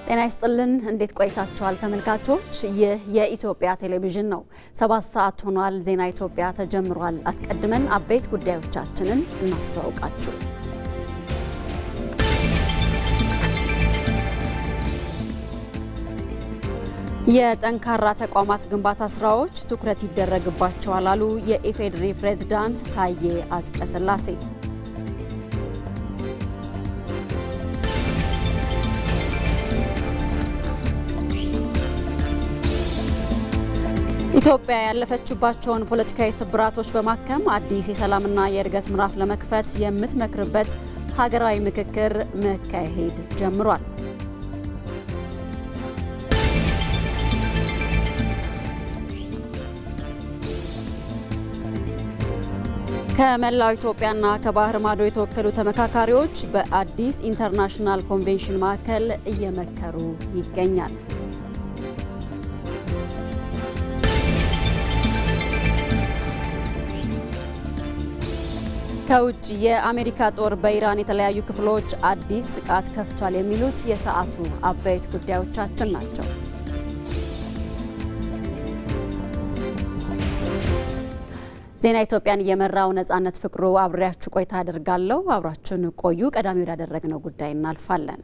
ጤና ይስጥልን እንዴት ቆይታችኋል ተመልካቾች? ይህ የኢትዮጵያ ቴሌቪዥን ነው። 7 ሰዓት ሆኗል። ዜና ኢትዮጵያ ተጀምሯል። አስቀድመን አበይት ጉዳዮቻችንን እናስተዋውቃችሁ። የጠንካራ ተቋማት ግንባታ ስራዎች ትኩረት ይደረግባቸዋል አሉ የኢፌዴሪ ፕሬዝዳንት ታዬ አጽቀሥላሴ። ኢትዮጵያ ያለፈችባቸውን ፖለቲካዊ ስብራቶች በማከም አዲስ የሰላምና የእድገት ምዕራፍ ለመክፈት የምትመክርበት ሀገራዊ ምክክር መካሄድ ጀምሯል። ከመላው ኢትዮጵያና ከባህር ማዶ የተወከሉ ተመካካሪዎች በአዲስ ኢንተርናሽናል ኮንቬንሽን ማዕከል እየመከሩ ይገኛል። ከውጭ የአሜሪካ ጦር በኢራን የተለያዩ ክፍሎች አዲስ ጥቃት ከፍቷል የሚሉት የሰዓቱ አበይት ጉዳዮቻችን ናቸው። ዜና ኢትዮጵያን እየመራው ነጻነት ፍቅሩ አብሬያችሁ ቆይታ አደርጋለሁ። አብራችሁን ቆዩ። ቀዳሚ ወዳደረግነው ጉዳይ እናልፋለን።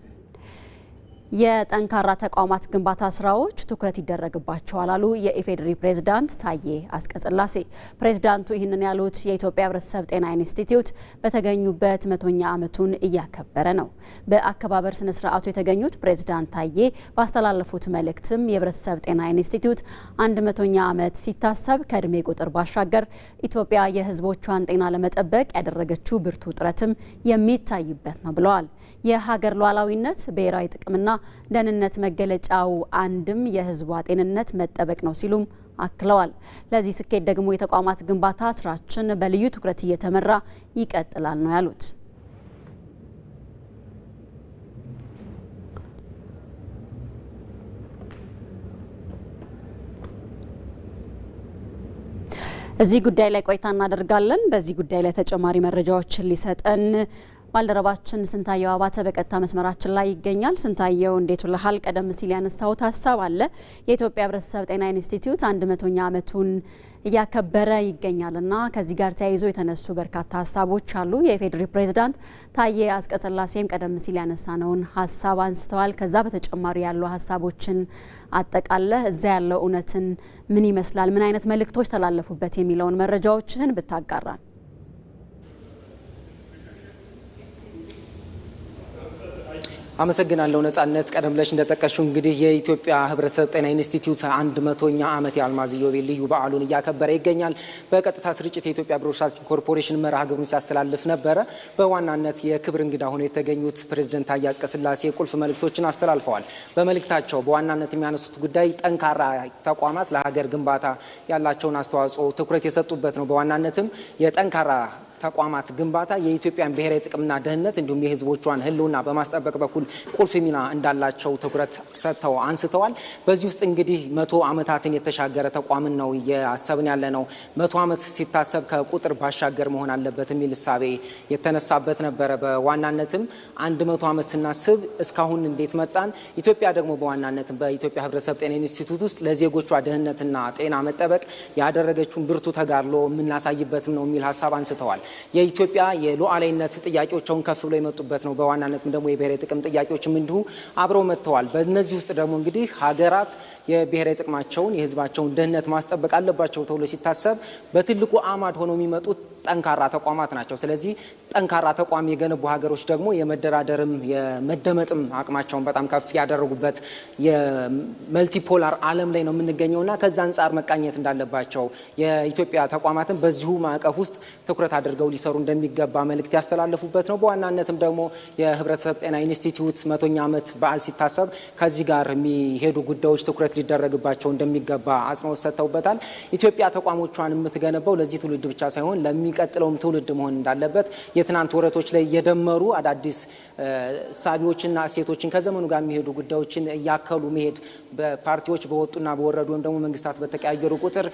የጠንካራ ተቋማት ግንባታ ስራዎች ትኩረት ይደረግባቸዋል አሉ የኢፌዴሪ ፕሬዝዳንት ታዬ አጽቀሥላሴ። ፕሬዝዳንቱ ይህንን ያሉት የኢትዮጵያ ሕብረተሰብ ጤና ኢንስቲትዩት በተገኙበት 100ኛ ዓመቱን እያከበረ ነው። በአከባበር ስነ ስርዓቱ የተገኙት ፕሬዝዳንት ታዬ ባስተላለፉት መልእክትም የሕረተሰብ ጤና ኢንስቲትዩት 100ኛ ዓመት ሲታሰብ ከእድሜ ቁጥር ባሻገር ኢትዮጵያ የሕዝቦቿን ጤና ለመጠበቅ ያደረገችው ብርቱ ጥረትም የሚታይበት ነው ብለዋል። የሀገር ሉዓላዊነት ብሔራዊ ጥቅምና ደህንነት መገለጫው አንድም የህዝቧ ጤንነት መጠበቅ ነው ሲሉም አክለዋል። ለዚህ ስኬት ደግሞ የተቋማት ግንባታ ስራችን በልዩ ትኩረት እየተመራ ይቀጥላል ነው ያሉት። እዚህ ጉዳይ ላይ ቆይታ እናደርጋለን። በዚህ ጉዳይ ላይ ተጨማሪ መረጃዎችን ሊሰጠን ባልደረባችን ስንታየው አባተ በቀጥታ መስመራችን ላይ ይገኛል። ስንታየው እንዴት ውለሃል? ቀደም ሲል ያነሳውት ሀሳብ አለ። የኢትዮጵያ ሕብረተሰብ ጤና ኢንስቲትዩት 100ኛ ዓመቱን እያከበረ ይገኛልና ከዚህ ጋር ተያይዞ የተነሱ በርካታ ሀሳቦች አሉ። የኢፌዴሪ ፕሬዝዳንት ታዬ አጽቀሥላሴም ቀደም ሲል ያነሳነውን ሀሳብ አንስተዋል። ከዛ በተጨማሪ ያሉ ሀሳቦችን አጠቃለህ እዛ ያለው እውነትን ምን ይመስላል፣ ምን አይነት መልእክቶች ተላለፉበት የሚለውን መረጃዎችህን ብታጋራን። አመሰግናለሁ ነጻነት። ቀደም ብለሽ እንደጠቀሽው እንግዲህ የኢትዮጵያ ሕብረተሰብ ጤና ኢንስቲትዩት 100ኛ ዓመት የአልማዝ ኢዮቤልዩ ልዩ በዓሉን እያከበረ ይገኛል። በቀጥታ ስርጭት የኢትዮጵያ ብሮድካስቲንግ ኮርፖሬሽን መርሃ ግብሩን ሲያስተላልፍ ነበረ። በዋናነት የክብር እንግዳ ሆነው የተገኙት ፕሬዝዳንት ታዬ አጽቀሥላሴ ቁልፍ መልእክቶችን አስተላልፈዋል። በመልእክታቸው በዋናነት የሚያነሱት ጉዳይ ጠንካራ ተቋማት ለሀገር ግንባታ ያላቸውን አስተዋጽኦ ትኩረት የሰጡበት ነው። በዋናነትም የጠንካራ ተቋማት ግንባታ የኢትዮጵያን ብሔራዊ ጥቅምና ደህንነት እንዲሁም የሕዝቦቿን ሕልውና በማስጠበቅ በኩል ቁልፍ ሚና እንዳላቸው ትኩረት ሰጥተው አንስተዋል። በዚህ ውስጥ እንግዲህ 100 ዓመታትን የተሻገረ ተቋምን ነው እያሰብን ያለ ነው። 100 ዓመት ሲታሰብ ከቁጥር ባሻገር መሆን አለበት የሚል እሳቤ የተነሳበት ነበረ። በዋናነትም 100 ዓመት ስናስብ እስካሁን እንዴት መጣን፣ ኢትዮጵያ ደግሞ በዋናነትም በኢትዮጵያ ሕብረተሰብ ጤና ኢንስቲትዩት ውስጥ ለዜጎቿ ደህንነትና ጤና መጠበቅ ያደረገችውን ብርቱ ተጋድሎ የምናሳይበትም ነው የሚል ሀሳብ አንስተዋል። የኢትዮጵያ የሉዓላዊነት ጥያቄዎችን ከፍ ብሎ የመጡበት ነው። በዋናነትም ደግሞ የብሔራዊ ጥቅም ጥያቄዎችም እንዲሁ አብረው መጥተዋል። በእነዚህ ውስጥ ደግሞ እንግዲህ ሀገራት የብሔራዊ ጥቅማቸውን የሕዝባቸውን ደህንነት ማስጠበቅ አለባቸው ተብሎ ሲታሰብ በትልቁ አማድ ሆነው የሚመጡት ጠንካራ ተቋማት ናቸው። ስለዚህ ጠንካራ ተቋም የገነቡ ሀገሮች ደግሞ የመደራደርም የመደመጥም አቅማቸውን በጣም ከፍ ያደረጉበት የመልቲፖላር ዓለም ላይ ነው የምንገኘውና ከዛ አንጻር መቃኘት እንዳለባቸው የኢትዮጵያ ተቋማትን በዚሁ ማዕቀፍ ውስጥ ትኩረት አድርገው ሊሰሩ እንደሚገባ መልእክት ያስተላለፉበት ነው። በዋናነትም ደግሞ የሕረተሰብ ጤና ኢንስቲትዩት 100ኛ ዓመት በዓል ሲታሰብ ከዚህ ጋር የሚሄዱ ጉዳዮች ትኩረት ሊደረግባቸው እንደሚገባ አጽንኦት ሰጥተውበታል። ኢትዮጵያ ተቋሞቿን የምትገነባው ለዚህ ትውልድ ብቻ ሳይሆን ለሚቀጥለውም ትውልድ መሆን እንዳለበት የትናንት ወረቶች ላይ የደመሩ አዳዲስ ሳቢዎችና እሴቶችን ከዘመኑ ጋር የሚሄዱ ጉዳዮችን እያከሉ መሄድ በፓርቲዎች በወጡና በወረዱ ወይም ደግሞ መንግስታት በተቀያየሩ ቁጥር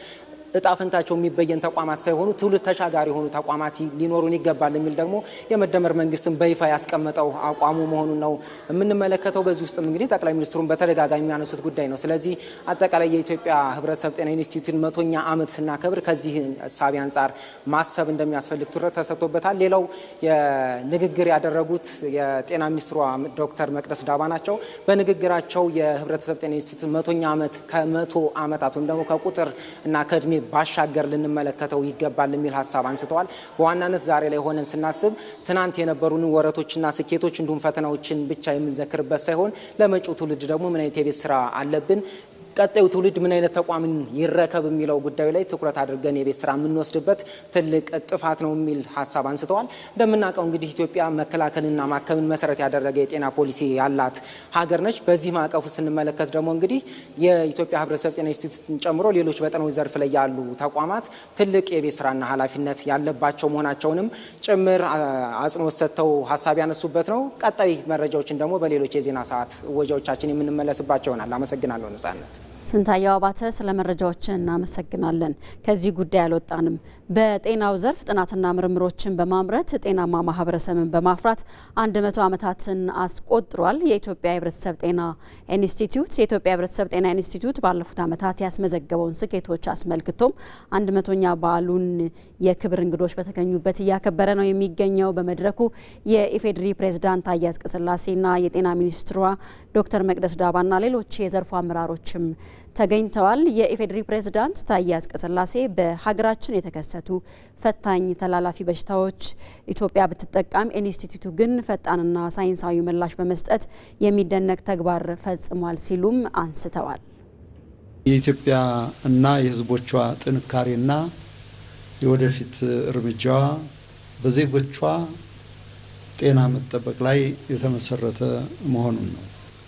እጣፈንታቸው የሚበየን ተቋማት ሳይሆኑ ትውልድ ተሻጋሪ የሆኑ ተቋማት ሊኖሩን ይገባል የሚል ደግሞ የመደመር መንግስትን በይፋ ያስቀመጠው አቋሙ መሆኑን ነው የምንመለከተው። በዚህ ውስጥም እንግዲህ ጠቅላይ ሚኒስትሩን በተደጋጋሚ የሚያነሱት ጉዳይ ነው። ስለዚህ አጠቃላይ የኢትዮጵያ ህብረተሰብ ጤና ኢንስቲትዩትን 100ኛ ዓመት ስናከብር ከዚህ እሳቤ አንጻር ማሰብ እንደሚያስፈልግ ትኩረት ተሰጥቶበታል። ሌላው የንግግር ያደረጉት የጤና ሚኒስትሯ ዶክተር መቅደስ ዳባ ናቸው። በንግግራቸው የህብረተሰብ ጤና ኢንስቲትዩት 100ኛ ዓመት ከ100 ዓመታት ወይም ደግሞ ከቁጥር እና ከእድሜ ባሻገር ልንመለከተው ይገባል የሚል ሀሳብ አንስተዋል። በዋናነት ዛሬ ላይ ሆነን ስናስብ ትናንት የነበሩን ወረቶችና ስኬቶች እንዲሁም ፈተናዎችን ብቻ የምንዘክርበት ሳይሆን ለመጪው ትውልድ ደግሞ ምን አይነት የቤት ስራ አለብን፣ ቀጣዩ ትውልድ ምን አይነት ተቋምን ይረከብ የሚለው ጉዳዩ ላይ ትኩረት አድርገን የቤት ስራ የምንወስድበት ትልቅ ጥፋት ነው የሚል ሀሳብ አንስተዋል። እንደምናውቀው እንግዲህ ኢትዮጵያ መከላከልና ማከምን መሰረት ያደረገ የጤና ፖሊሲ ያላት ሀገር ነች። በዚህ ማዕቀፉ ስንመለከት ደግሞ እንግዲህ የኢትዮጵያ ህብረተሰብ ጤና ኢንስቲትዩትን ጨምሮ ሌሎች በጤናው ዘርፍ ላይ ያሉ ተቋማት ትልቅ የቤት ስራና ኃላፊነት ያለባቸው መሆናቸውንም ጭምር አጽንኦት ሰጥተው ሀሳብ ያነሱበት ነው። ቀጣይ መረጃዎችን ደግሞ በሌሎች የዜና ሰዓት ወጃዎቻችን የምንመለስባቸው ይሆናል። አመሰግናለሁ ነጻነት። ስንታየው አባተ ስለ መረጃዎች እናመሰግናለን። ከዚህ ጉዳይ አልወጣንም። በጤናው ዘርፍ ጥናትና ምርምሮችን በማምረት ጤናማ ማህበረሰብን በማፍራት 100 ዓመታትን አስቆጥሯል የኢትዮጵያ ህብረተሰብ ጤና ኢንስቲትዩት። የኢትዮጵያ ህብረተሰብ ጤና ኢንስቲትዩት ባለፉት ዓመታት ያስመዘገበውን ስኬቶች አስመልክቶም 100ኛ በዓሉን የክብር እንግዶች በተገኙበት እያከበረ ነው የሚገኘው። በመድረኩ የኢፌዴሪ ፕሬዝዳንት ታዬ አጽቀሥላሴና የጤና ሚኒስትሯ ዶክተር መቅደስ ዳባና ሌሎች የዘርፉ አመራሮችም ተገኝተዋል። የኢፌዴሪ ፕሬዝዳንት ታዬ አጽቀሥላሴ በሀገራችን የተከሰቱ ፈታኝ ተላላፊ በሽታዎች ኢትዮጵያ ብትጠቃም ኢንስቲትዩቱ ግን ፈጣንና ሳይንሳዊ ምላሽ በመስጠት የሚደነቅ ተግባር ፈጽሟል ሲሉም አንስተዋል። የኢትዮጵያ እና የህዝቦቿ ጥንካሬና የወደፊት እርምጃዋ በዜጎቿ ጤና መጠበቅ ላይ የተመሰረተ መሆኑን ነው።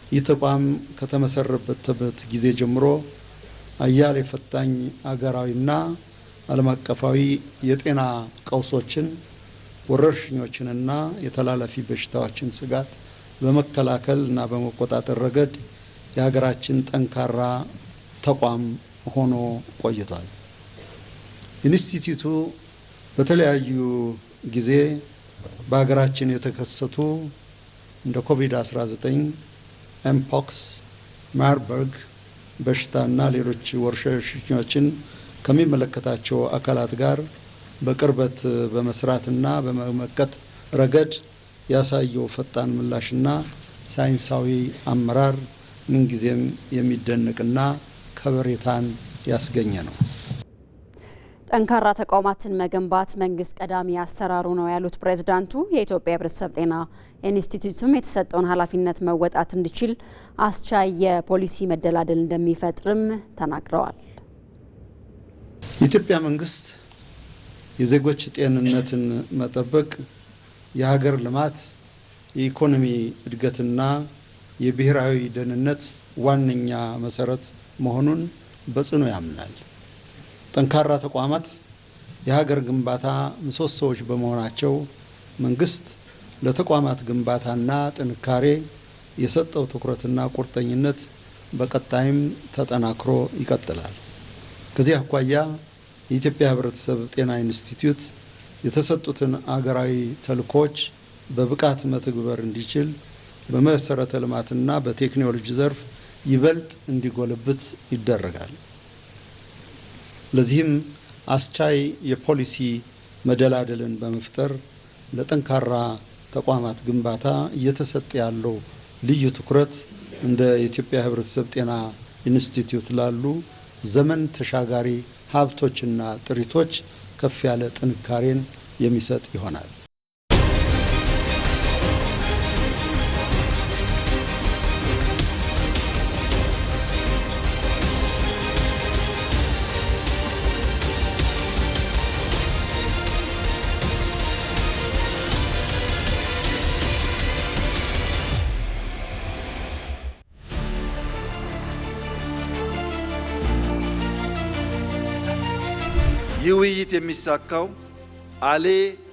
ይህ ተቋም ከተመሰረተበት ጊዜ ጀምሮ አያሌ ፈታኝ አገራዊና ዓለም አቀፋዊ የጤና ቀውሶችን፣ ወረርሽኞችንና የተላላፊ በሽታዎችን ስጋት በመከላከልና በመቆጣጠር ረገድ የሀገራችን ጠንካራ ተቋም ሆኖ ቆይቷል። ኢንስቲትዩቱ በተለያዩ ጊዜ በሀገራችን የተከሰቱ እንደ ኮቪድ-19 ኤምፖክስ፣ ማርበርግ በሽታና ሌሎች ወረርሽኞችን ከሚመለከታቸው አካላት ጋር በቅርበት በመስራትና በመመከት ረገድ ያሳየው ፈጣን ምላሽና ሳይንሳዊ አመራር ምንጊዜም የሚደነቅና ከበሬታን ያስገኘ ነው። ጠንካራ ተቋማትን መገንባት መንግስት ቀዳሚ አሰራሩ ነው ያሉት ፕሬዝዳንቱ የኢትዮጵያ ህብረተሰብ ጤና ኢንስቲትዩትም የተሰጠውን ኃላፊነት መወጣት እንዲችል አስቻይ የፖሊሲ መደላደል እንደሚፈጥርም ተናግረዋል። የኢትዮጵያ መንግስት የዜጎች ጤንነትን መጠበቅ የሀገር ልማት፣ የኢኮኖሚ እድገትና የብሔራዊ ደህንነት ዋነኛ መሰረት መሆኑን በጽኑ ያምናል። ጠንካራ ተቋማት የሀገር ግንባታ ምሰሶዎች በመሆናቸው መንግስት ለተቋማት ግንባታና ጥንካሬ የሰጠው ትኩረትና ቁርጠኝነት በቀጣይም ተጠናክሮ ይቀጥላል። ከዚህ አኳያ የኢትዮጵያ ህብረተሰብ ጤና ኢንስቲትዩት የተሰጡትን አገራዊ ተልዕኮች በብቃት መተግበር እንዲችል በመሰረተ ልማትና በቴክኖሎጂ ዘርፍ ይበልጥ እንዲጎለብት ይደረጋል። ለዚህም አስቻይ የፖሊሲ መደላደልን በመፍጠር ለጠንካራ ተቋማት ግንባታ እየተሰጠ ያለው ልዩ ትኩረት እንደ የኢትዮጵያ ህብረተሰብ ጤና ኢንስቲትዩት ላሉ ዘመን ተሻጋሪ ሀብቶችና ጥሪቶች ከፍ ያለ ጥንካሬን የሚሰጥ ይሆናል። ይህ ውይይት የሚሳካው አሌ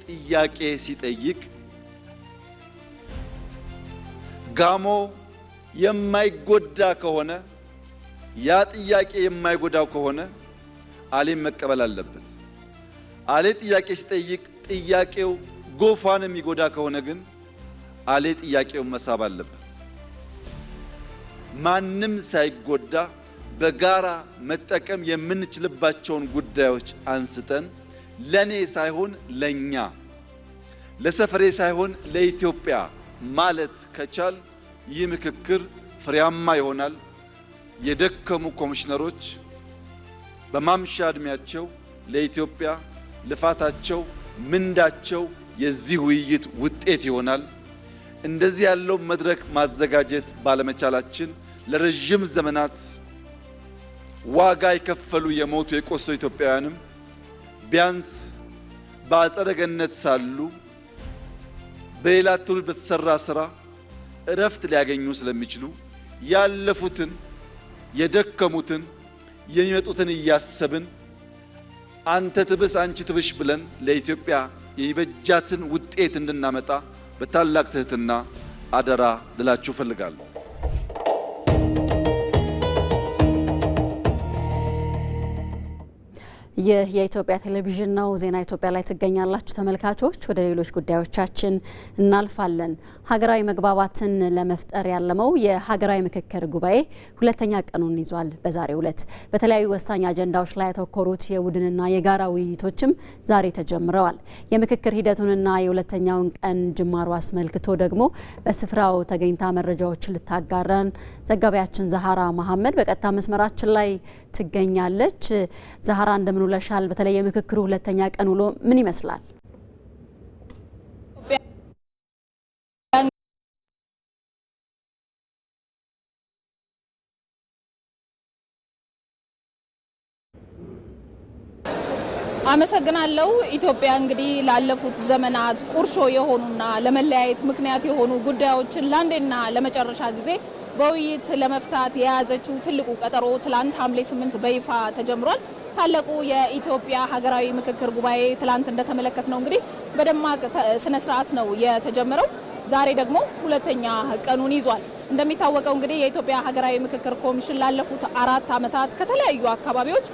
ጥያቄ ሲጠይቅ ጋሞ የማይጎዳ ከሆነ ያ ጥያቄ የማይጎዳው ከሆነ አሌን መቀበል አለበት። አሌ ጥያቄ ሲጠይቅ ጥያቄው ጎፋን የሚጎዳ ከሆነ ግን አሌ ጥያቄውን መሳብ አለበት። ማንም ሳይጎዳ በጋራ መጠቀም የምንችልባቸውን ጉዳዮች አንስተን ለኔ ሳይሆን ለኛ፣ ለሰፈሬ ሳይሆን ለኢትዮጵያ ማለት ከቻል ይህ ምክክር ፍሬያማ ይሆናል። የደከሙ ኮሚሽነሮች በማምሻ እድሜያቸው ለኢትዮጵያ ልፋታቸው፣ ምንዳቸው የዚህ ውይይት ውጤት ይሆናል። እንደዚህ ያለው መድረክ ማዘጋጀት ባለመቻላችን ለረጅም ዘመናት ዋጋ የከፈሉ የሞቱ የቆሰሉ ኢትዮጵያውያንም ቢያንስ በአጸደ ገነት ሳሉ በሌላ ትውልድ በተሰራ ስራ እረፍት ሊያገኙ ስለሚችሉ ያለፉትን የደከሙትን የሚመጡትን እያሰብን አንተ ትብስ አንቺ ትብሽ ብለን ለኢትዮጵያ የይበጃትን ውጤት እንድናመጣ በታላቅ ትህትና አደራ ልላችሁ ፈልጋለሁ። ይህ የኢትዮጵያ ቴሌቪዥን ነው። ዜና ኢትዮጵያ ላይ ትገኛላችሁ ተመልካቾች። ወደ ሌሎች ጉዳዮቻችን እናልፋለን። ሀገራዊ መግባባትን ለመፍጠር ያለመው የሀገራዊ ምክክር ጉባኤ ሁለተኛ ቀኑን ይዟል። በዛሬው ዕለት በተለያዩ ወሳኝ አጀንዳዎች ላይ ያተኮሩት የቡድንና የጋራ ውይይቶችም ዛሬ ተጀምረዋል። የምክክር ሂደቱንና የሁለተኛውን ቀን ጅማሮ አስመልክቶ ደግሞ በስፍራው ተገኝታ መረጃዎችን ልታጋራን ዘጋቢያችን ዛሃራ መሐመድ በቀጥታ መስመራችን ላይ ትገኛለች። ዛሃራ እንደምን ውለሻል? በተለይ የምክክሩ ሁለተኛ ቀን ውሎ ምን ይመስላል? አመሰግናለሁ። ኢትዮጵያ እንግዲህ ላለፉት ዘመናት ቁርሾ የሆኑና ለመለያየት ምክንያት የሆኑ ጉዳዮችን ለአንዴና ለመጨረሻ ጊዜ በውይይት ለመፍታት የያዘችው ትልቁ ቀጠሮ ትላንት ሐምሌ 8 በይፋ ተጀምሯል። ታላቁ የኢትዮጵያ ሀገራዊ ምክክር ጉባኤ ትላንት እንደተመለከትነው እንግዲህ በደማቅ ስነ ስርዓት ነው የተጀመረው። ዛሬ ደግሞ ሁለተኛ ቀኑን ይዟል። እንደሚታወቀው እንግዲህ የኢትዮጵያ ሀገራዊ ምክክር ኮሚሽን ላለፉት 4 ዓመታት ከተለያዩ አካባቢዎች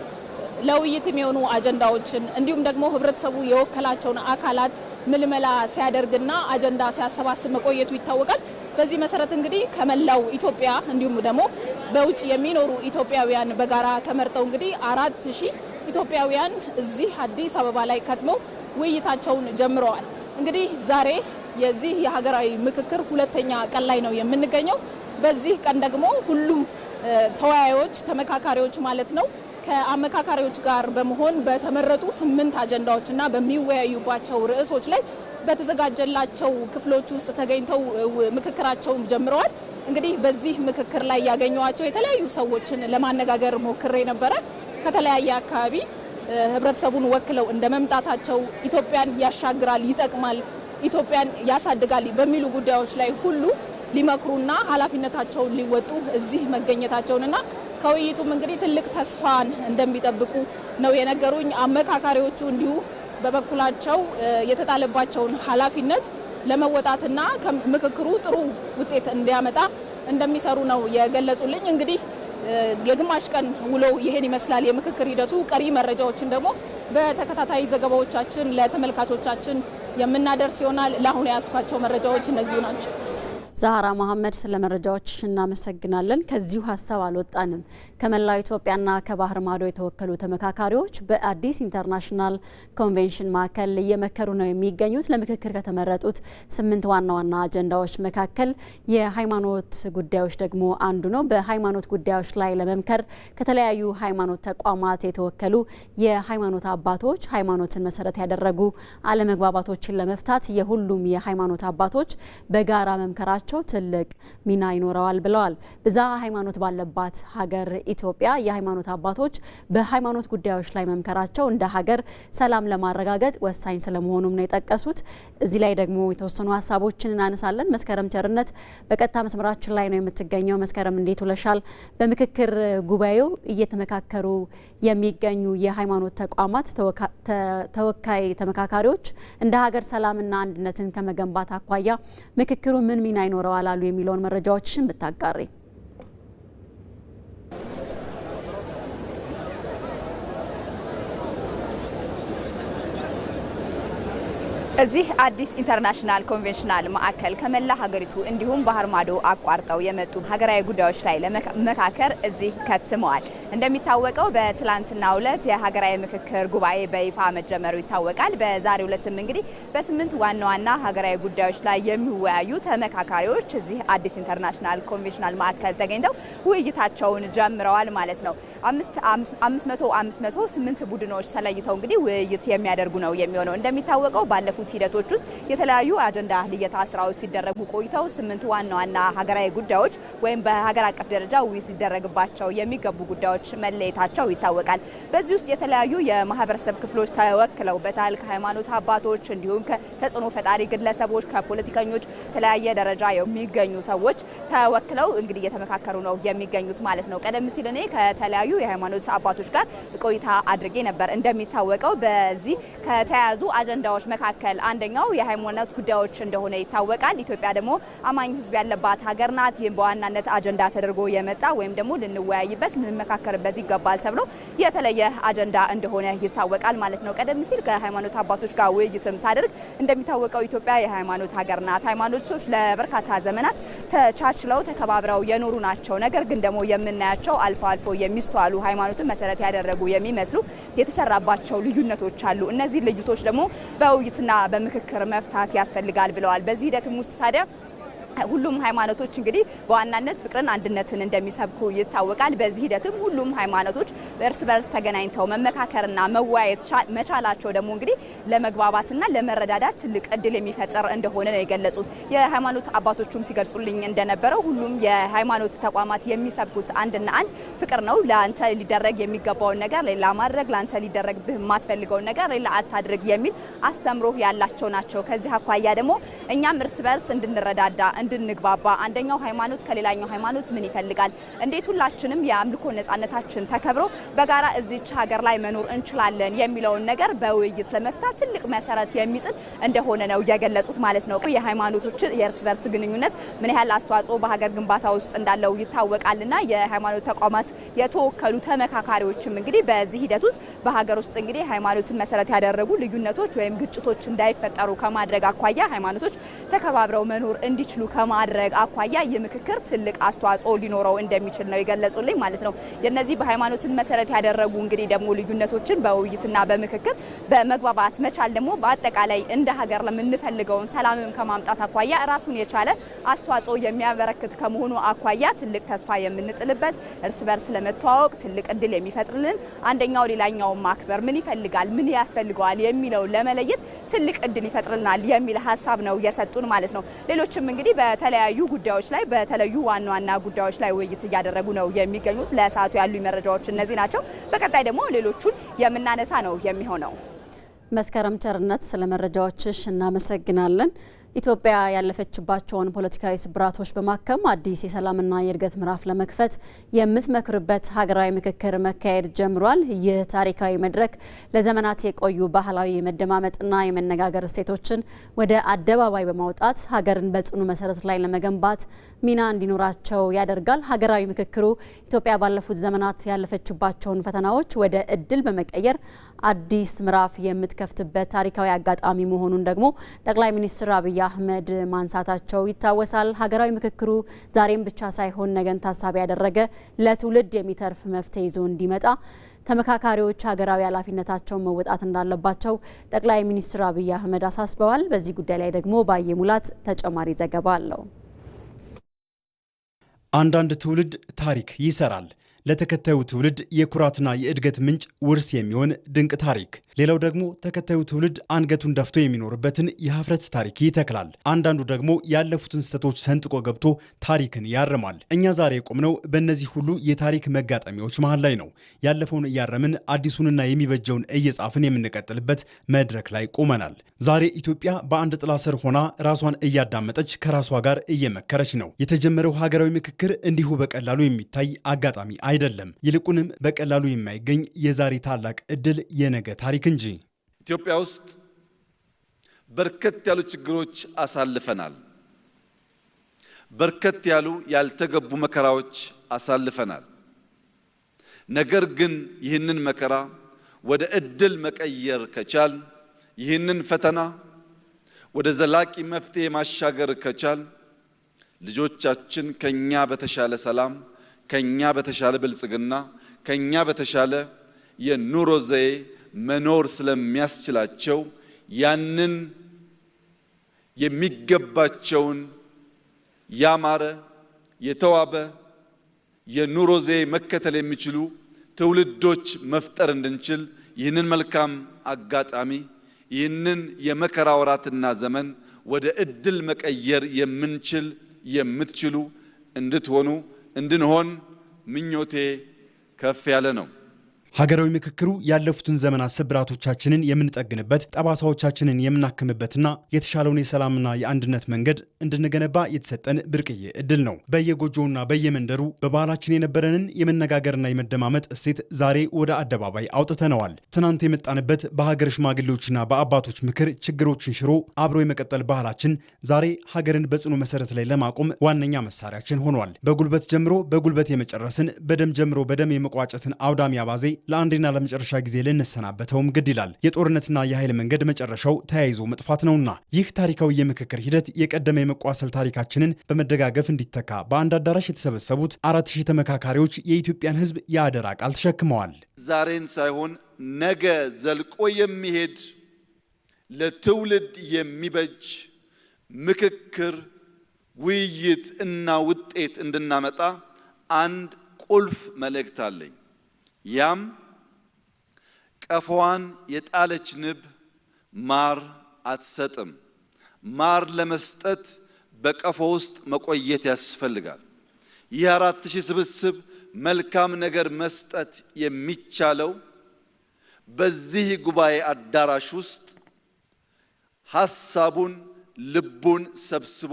ለውይይት የሚሆኑ አጀንዳዎችን እንዲሁም ደግሞ ህብረተሰቡ የወከላቸውን አካላት ምልመላ ሲያደርግና አጀንዳ ሲያሰባስብ መቆየቱ ይታወቃል። በዚህ መሰረት እንግዲህ ከመላው ኢትዮጵያ እንዲሁም ደግሞ በውጭ የሚኖሩ ኢትዮጵያውያን በጋራ ተመርጠው እንግዲህ 4000 ኢትዮጵያውያን እዚህ አዲስ አበባ ላይ ከትመው ውይይታቸውን ጀምረዋል። እንግዲህ ዛሬ የዚህ የሀገራዊ ምክክር ሁለተኛ ቀን ላይ ነው የምንገኘው። በዚህ ቀን ደግሞ ሁሉም ተወያዮች፣ ተመካካሪዎች ማለት ነው ከአመካካሪዎች ጋር በመሆን በተመረጡ 8 አጀንዳዎችና በሚወያዩባቸው ርዕሶች ላይ በተዘጋጀላቸው ክፍሎች ውስጥ ተገኝተው ምክክራቸውን ጀምረዋል። እንግዲህ በዚህ ምክክር ላይ ያገኘዋቸው የተለያዩ ሰዎችን ለማነጋገር ሞክሬ ነበረ። ከተለያየ አካባቢ ህብረተሰቡን ወክለው እንደመምጣታቸው ኢትዮጵያን ያሻግራል፣ ይጠቅማል፣ ኢትዮጵያን ያሳድጋል በሚሉ ጉዳዮች ላይ ሁሉ ሊመክሩና ኃላፊነታቸውን ሊወጡ እዚህ መገኘታቸውንና ከውይይቱም እንግዲህ ትልቅ ተስፋን እንደሚጠብቁ ነው የነገሩኝ። አመካካሪዎቹ እንዲሁ በበኩላቸው የተጣለባቸውን ኃላፊነት ለመወጣትና ከምክክሩ ጥሩ ውጤት እንዲያመጣ እንደሚሰሩ ነው የገለጹልኝ። እንግዲህ የግማሽ ቀን ውሎ ይሄን ይመስላል የምክክር ሂደቱ። ቀሪ መረጃዎችን ደግሞ በተከታታይ ዘገባዎቻችን ለተመልካቾቻችን የምናደርስ ይሆናል። ለአሁኑ ያስኳቸው መረጃዎች እነዚሁ ናቸው። ዛሃራ መሐመድ ስለ መረጃዎች እናመሰግናለን። ከዚሁ ሀሳብ አልወጣንም። ከመላው ኢትዮጵያና ከባህር ማዶ የተወከሉ ተመካካሪዎች በአዲስ ኢንተርናሽናል ኮንቬንሽን ማዕከል እየመከሩ ነው የሚገኙት። ለምክክር ከተመረጡት 8 ዋና ዋና አጀንዳዎች መካከል የሃይማኖት ጉዳዮች ደግሞ አንዱ ነው። በሃይማኖት ጉዳዮች ላይ ለመምከር ከተለያዩ ሃይማኖት ተቋማት የተወከሉ የሃይማኖት አባቶች ሃይማኖትን መሰረት ያደረጉ አለመግባባቶችን ለመፍታት የሁሉም የሃይማኖት አባቶች በጋራ መምከራቸው ትልቅ ሚና ይኖረዋል ብለዋል። ብዝሃ ሃይማኖት ባለባት ሀገር ኢትዮጵያ የሃይማኖት አባቶች በሃይማኖት ጉዳዮች ላይ መምከራቸው እንደ ሀገር ሰላም ለማረጋገጥ ወሳኝ ስለመሆኑም ነው የጠቀሱት። እዚህ ላይ ደግሞ የተወሰኑ ሀሳቦችን እናነሳለን። መስከረም ቸርነት በቀጥታ መስመራችን ላይ ነው የምትገኘው። መስከረም እንዴት ውለሻል? በምክክር ጉባኤው እየተመካከሩ የሚገኙ የሃይማኖት ተቋማት ተወካይ ተመካካሪዎች እንደ ሀገር ሰላምና አንድነትን ከመገንባት አኳያ ምክክሩ ምን ሚና ይኖረዋል አሉ የሚለውን መረጃዎችን ብታጋሪ። እዚህ አዲስ ኢንተርናሽናል ኮንቬንሽናል ማዕከል ከመላ ሀገሪቱ እንዲሁም ባህር ማዶ አቋርጠው የመጡ ሀገራዊ ጉዳዮች ላይ ለመካከር እዚህ ከትመዋል። እንደሚታወቀው በትላንትናው ዕለት የሀገራዊ ምክክር ጉባኤ በይፋ መጀመሩ ይታወቃል። በዛሬው ዕለትም እንግዲህ በ8 ዋና ዋና ሀገራዊ ጉዳዮች ላይ የሚወያዩ ተመካካሪዎች እዚህ አዲስ ኢንተርናሽናል ኮንቬንሽናል ማዕከል ተገኝተው ውይይታቸውን ጀምረዋል ማለት ነው። 500 ቡድኖች ተለይተው እንግዲህ ውይይት የሚያደርጉ ነው የሚሆነው። እንደሚታወቀው ባለፉት ሂደቶች ውስጥ የተለያዩ አጀንዳ ልየታ ስራዎች ሲደረጉ ቆይተው 8 ዋና ዋና ሀገራዊ ጉዳዮች ወይም በሀገር አቀፍ ደረጃ ውይይት ሊደረግባቸው የሚገቡ ጉዳዮች መለየታቸው ይታወቃል። በዚህ ውስጥ የተለያዩ የማህበረሰብ ክፍሎች ተወክለውበታል። ከሃይማኖት አባቶች እንዲሁም ከተጽዕኖ ፈጣሪ ግለሰቦች፣ ከፖለቲከኞች የተለያየ ደረጃ የሚገኙ ሰዎች ተወክለው እንግዲህ እየተመካከሩ ነው የሚገኙት ማለት ነው። ቀደም ሲል እኔ ከተለያዩ የሃይማኖት አባቶች ጋር ቆይታ አድርጌ ነበር። እንደሚታወቀው በዚህ ከተያዙ አጀንዳዎች መካከል አንደኛው የሃይማኖት ጉዳዮች እንደሆነ ይታወቃል። ኢትዮጵያ ደግሞ አማኝ ሕዝብ ያለባት ሀገር ናት። ይህም በዋናነት አጀንዳ ተደርጎ የመጣ ወይም ደግሞ ልንወያይበት ልንመካከርበት ይገባል ተብሎ የተለየ አጀንዳ እንደሆነ ይታወቃል ማለት ነው። ቀደም ሲል ከሃይማኖት አባቶች ጋር ውይይትም ሳደርግ እንደሚታወቀው ኢትዮጵያ የሃይማኖት ሀገር ናት። ሃይማኖቶች ለበርካታ ዘመናት ተቻችለው ተከባብረው የኖሩ ናቸው። ነገር ግን ደግሞ የምናያቸው አልፎ አልፎ የሚስተዋሉ ሃይማኖትን መሰረት ያደረጉ የሚመስሉ የተሰራባቸው ልዩነቶች አሉ። እነዚህ ልዩነቶች ደግሞ በውይይትና በምክክር መፍታት ያስፈልጋል ብለዋል። በዚህ ሂደትም ውስጥ ታዲያ ሁሉም ሃይማኖቶች እንግዲህ በዋናነት ፍቅርን፣ አንድነትን እንደሚሰብኩ ይታወቃል። በዚህ ሂደትም ሁሉም ሃይማኖቶች እርስ በርስ ተገናኝተው መመካከርና መወያየት መቻላቸው ደግሞ እንግዲህ ለመግባባትና ለመረዳዳት ትልቅ እድል የሚፈጥር እንደሆነ ነው የገለጹት። የሃይማኖት አባቶቹም ሲገልጹልኝ እንደነበረው ሁሉም የሃይማኖት ተቋማት የሚሰብኩት አንድና አንድ ፍቅር ነው። ለአንተ ሊደረግ የሚገባውን ነገር ሌላ ማድረግ፣ ለአንተ ሊደረግብህ የማትፈልገውን ነገር ሌላ አታድርግ የሚል አስተምሮ ያላቸው ናቸው። ከዚህ አኳያ ደግሞ እኛም እርስ በርስ እንድንረዳዳ እንድንግባባ አንደኛው ሃይማኖት ከሌላኛው ሃይማኖት ምን ይፈልጋል፣ እንዴት ሁላችንም የአምልኮ ነጻነታችን ተከብሮ በጋራ እዚች ሀገር ላይ መኖር እንችላለን የሚለውን ነገር በውይይት ለመፍታት ትልቅ መሰረት የሚጥል እንደሆነ ነው የገለጹት ማለት ነው። የሃይማኖቶች የእርስ በርስ ግንኙነት ምን ያህል አስተዋጽኦ በሀገር ግንባታ ውስጥ እንዳለው ይታወቃልና የሃይማኖት ተቋማት የተወከሉ ተመካካሪዎችም እንግዲህ በዚህ ሂደት ውስጥ በሀገር ውስጥ እንግዲህ ሃይማኖትን መሰረት ያደረጉ ልዩነቶች ወይም ግጭቶች እንዳይፈጠሩ ከማድረግ አኳያ ሃይማኖቶች ተከባብረው መኖር እንዲችሉ ከማድረግ አኳያ የምክክር ትልቅ አስተዋጽኦ ሊኖረው እንደሚችል ነው የገለጹልኝ ማለት ነው። የነዚህ በሃይማኖትን መሰረት ያደረጉ እንግዲህ ደግሞ ልዩነቶችን በውይይትና በምክክር በመግባባት መቻል ደግሞ በአጠቃላይ እንደ ሀገር ለምንፈልገውን ሰላምም ከማምጣት አኳያ ራሱን የቻለ አስተዋጽኦ የሚያበረክት ከመሆኑ አኳያ ትልቅ ተስፋ የምንጥልበት እርስ በርስ ለመተዋወቅ ትልቅ እድል የሚፈጥርልን አንደኛው ሌላኛውን ማክበር ምን ይፈልጋል ምን ያስፈልገዋል የሚለው ለመለየት ትልቅ እድል ይፈጥርልናል የሚል ሀሳብ ነው የሰጡን ማለት ነው። ሌሎችም እንግዲህ በተለያዩ ጉዳዮች ላይ በተለያዩ ዋና ዋና ጉዳዮች ላይ ውይይት እያደረጉ ነው የሚገኙት። ለሰዓቱ ያሉ መረጃዎች እነዚህ ናቸው። በቀጣይ ደግሞ ሌሎቹን የምናነሳ ነው የሚሆነው። መስከረም ቸርነት ስለ መረጃዎችሽ እናመሰግናለን። ኢትዮጵያ ያለፈችባቸውን ፖለቲካዊ ስብራቶች በማከም አዲስ የሰላምና የእድገት ምዕራፍ ለመክፈት የምትመክርበት ሀገራዊ ምክክር መካሄድ ጀምሯል። ይህ ታሪካዊ መድረክ ለዘመናት የቆዩ ባህላዊ የመደማመጥና የመነጋገር እሴቶችን ወደ አደባባይ በማውጣት ሀገርን በጽኑ መሰረት ላይ ለመገንባት ሚና እንዲኖራቸው ያደርጋል። ሀገራዊ ምክክሩ ኢትዮጵያ ባለፉት ዘመናት ያለፈችባቸውን ፈተናዎች ወደ እድል በመቀየር አዲስ ምዕራፍ የምትከፍትበት ታሪካዊ አጋጣሚ መሆኑን ደግሞ ጠቅላይ ሚኒስትር አብይ አህመድ ማንሳታቸው ይታወሳል። ሀገራዊ ምክክሩ ዛሬም ብቻ ሳይሆን ነገን ታሳቢ ያደረገ ለትውልድ የሚተርፍ መፍትሄ ይዞ እንዲመጣ ተመካካሪዎች ሀገራዊ ኃላፊነታቸውን መወጣት እንዳለባቸው ጠቅላይ ሚኒስትር አብይ አህመድ አሳስበዋል። በዚህ ጉዳይ ላይ ደግሞ ባየ ሙላት ተጨማሪ ዘገባ አለው። አንዳንድ ትውልድ ታሪክ ይሰራል። ለተከታዩ ትውልድ የኩራትና የእድገት ምንጭ ውርስ የሚሆን ድንቅ ታሪክ። ሌላው ደግሞ ተከታዩ ትውልድ አንገቱን ደፍቶ የሚኖርበትን የሀፍረት ታሪክ ይተክላል። አንዳንዱ ደግሞ ያለፉትን ስህተቶች ሰንጥቆ ገብቶ ታሪክን ያርማል። እኛ ዛሬ የቆምነው በእነዚህ ሁሉ የታሪክ መጋጠሚያዎች መሃል ላይ ነው። ያለፈውን እያረምን አዲሱንና የሚበጀውን እየጻፍን የምንቀጥልበት መድረክ ላይ ቆመናል። ዛሬ ኢትዮጵያ በአንድ ጥላ ስር ሆና ራሷን እያዳመጠች ከራሷ ጋር እየመከረች ነው። የተጀመረው ሀገራዊ ምክክር እንዲሁ በቀላሉ የሚታይ አጋጣሚ አይደለም። ይልቁንም በቀላሉ የማይገኝ የዛሬ ታላቅ እድል የነገ ታሪክ እንጂ። ኢትዮጵያ ውስጥ በርከት ያሉ ችግሮች አሳልፈናል። በርከት ያሉ ያልተገቡ መከራዎች አሳልፈናል። ነገር ግን ይህንን መከራ ወደ እድል መቀየር ከቻል፣ ይህንን ፈተና ወደ ዘላቂ መፍትሄ ማሻገር ከቻል ልጆቻችን ከኛ በተሻለ ሰላም፣ ከኛ በተሻለ ብልጽግና፣ ከኛ በተሻለ የኑሮ ዘዬ መኖር ስለሚያስችላቸው ያንን የሚገባቸውን ያማረ የተዋበ የኑሮ ዘዬ መከተል የሚችሉ ትውልዶች መፍጠር እንድንችል ይህንን መልካም አጋጣሚ ይህንን የመከራ ወራትና ዘመን ወደ እድል መቀየር የምትችሉ እንድንሆን ምኞቴ ከፍ ያለ ነው። ሀገራዊ ምክክሩ ያለፉትን ዘመናት ስብራቶቻችንን የምንጠግንበት፣ ጠባሳዎቻችንን የምናክምበትና የተሻለውን የሰላምና የአንድነት መንገድ እንድንገነባ የተሰጠን ብርቅዬ እድል ነው። በየጎጆውና በየመንደሩ በባህላችን የነበረንን የመነጋገርና የመደማመጥ እሴት ዛሬ ወደ አደባባይ አውጥተነዋል። ትናንት የመጣንበት በሀገር ሽማግሌዎችና በአባቶች ምክር ችግሮችን ሽሮ አብሮ የመቀጠል ባህላችን ዛሬ ሀገርን በጽኑ መሰረት ላይ ለማቆም ዋነኛ መሳሪያችን ሆኗል። በጉልበት ጀምሮ በጉልበት የመጨረስን፣ በደም ጀምሮ በደም የመቋጨትን አውዳሚ አባዜ ለአንዴና ለመጨረሻ ጊዜ ልንሰናበተውም ግድ ይላል። የጦርነትና የኃይል መንገድ መጨረሻው ተያይዞ መጥፋት ነውና ይህ ታሪካዊ የምክክር ሂደት የቀደመ የመቋሰል ታሪካችንን በመደጋገፍ እንዲተካ በአንድ አዳራሽ የተሰበሰቡት 4000 ተመካካሪዎች የኢትዮጵያን ሕዝብ የአደራ ቃል ተሸክመዋል። ዛሬን ሳይሆን ነገ ዘልቆ የሚሄድ ለትውልድ የሚበጅ ምክክር፣ ውይይት እና ውጤት እንድናመጣ አንድ ቁልፍ መልእክት አለኝ። ያም ቀፎዋን የጣለች ንብ ማር አትሰጥም። ማር ለመስጠት በቀፎ ውስጥ መቆየት ያስፈልጋል። ይህ 4000 ስብስብ መልካም ነገር መስጠት የሚቻለው በዚህ ጉባኤ አዳራሽ ውስጥ ሐሳቡን ልቡን ሰብስቦ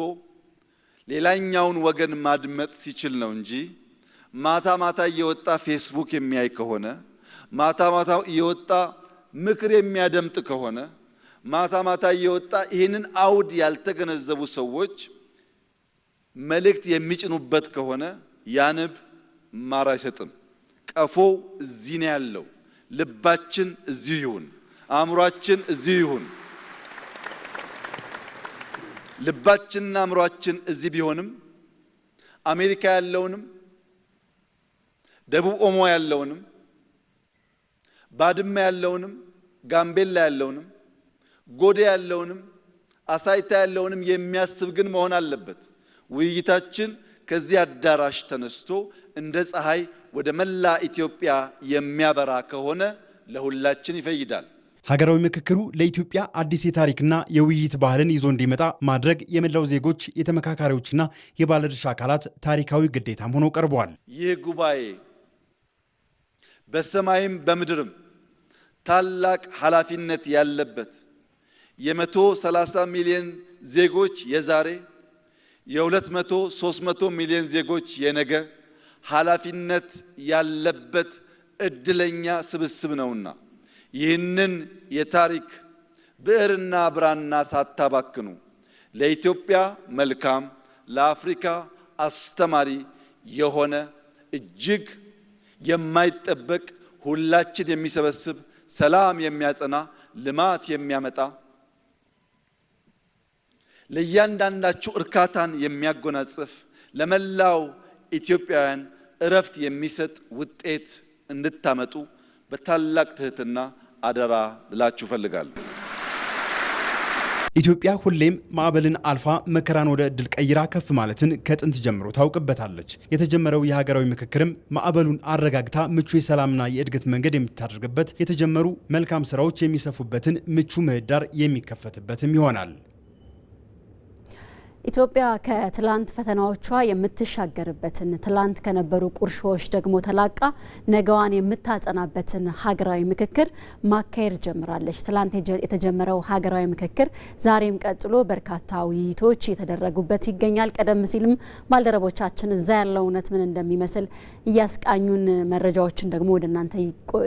ሌላኛውን ወገን ማድመጥ ሲችል ነው እንጂ ማታ ማታ እየወጣ ፌስቡክ የሚያይ ከሆነ፣ ማታ ማታ እየወጣ ምክር የሚያደምጥ ከሆነ፣ ማታ ማታ እየወጣ ይህንን አውድ ያልተገነዘቡ ሰዎች መልእክት የሚጭኑበት ከሆነ ያ ንብ ማር አይሰጥም። ቀፎው እዚህ ነው ያለው። ልባችን እዚሁ ይሁን፣ አእምሯችን እዚሁ ይሁን። ልባችንና አእምሯችን እዚህ ቢሆንም አሜሪካ ያለውንም ደቡብ ኦሞ ያለውንም ባድመ ያለውንም ጋምቤላ ያለውንም ጎዴ ያለውንም አሳይታ ያለውንም የሚያስብ ግን መሆን አለበት። ውይይታችን ከዚህ አዳራሽ ተነስቶ እንደ ፀሐይ ወደ መላ ኢትዮጵያ የሚያበራ ከሆነ ለሁላችን ይፈይዳል። ሀገራዊ ምክክሩ ለኢትዮጵያ አዲስ የታሪክና የውይይት ባህልን ይዞ እንዲመጣ ማድረግ የመላው ዜጎች የተመካካሪዎችና የባለድርሻ አካላት ታሪካዊ ግዴታም ሆኖ ቀርቧል። ይህ ጉባኤ በሰማይም በምድርም ታላቅ ኃላፊነት ያለበት የ130 ሚሊዮን ዜጎች የዛሬ የ200-300 ሚሊዮን ዜጎች የነገ ኃላፊነት ያለበት እድለኛ ስብስብ ነውና ይህንን የታሪክ ብዕርና ብራና ሳታባክኑ ለኢትዮጵያ መልካም፣ ለአፍሪካ አስተማሪ የሆነ እጅግ የማይጠበቅ ሁላችን የሚሰበስብ ሰላም የሚያጸና ልማት የሚያመጣ ለእያንዳንዳችሁ እርካታን የሚያጎናጽፍ ለመላው ኢትዮጵያውያን እረፍት የሚሰጥ ውጤት እንድታመጡ በታላቅ ትህትና አደራ ልላችሁ ፈልጋለሁ። ኢትዮጵያ ሁሌም ማዕበልን አልፋ መከራን ወደ እድል ቀይራ ከፍ ማለትን ከጥንት ጀምሮ ታውቅበታለች። የተጀመረው የሀገራዊ ምክክርም ማዕበሉን አረጋግታ ምቹ የሰላምና የእድገት መንገድ የምታደርግበት፣ የተጀመሩ መልካም ስራዎች የሚሰፉበትን ምቹ ምህዳር የሚከፈትበትም ይሆናል። ኢትዮጵያ ከትላንት ፈተናዎቿ የምትሻገርበትን ትላንት ከነበሩ ቁርሾዎች ደግሞ ተላቃ ነገዋን የምታጸናበትን ሀገራዊ ምክክር ማካሄድ ጀምራለች። ትላንት የተጀመረው ሀገራዊ ምክክር ዛሬም ቀጥሎ በርካታ ውይይቶች የተደረጉበት ይገኛል። ቀደም ሲልም ባልደረቦቻችን እዛ ያለው እውነት ምን እንደሚመስል እያስቃኙን መረጃዎችን ደግሞ ወደ እናንተ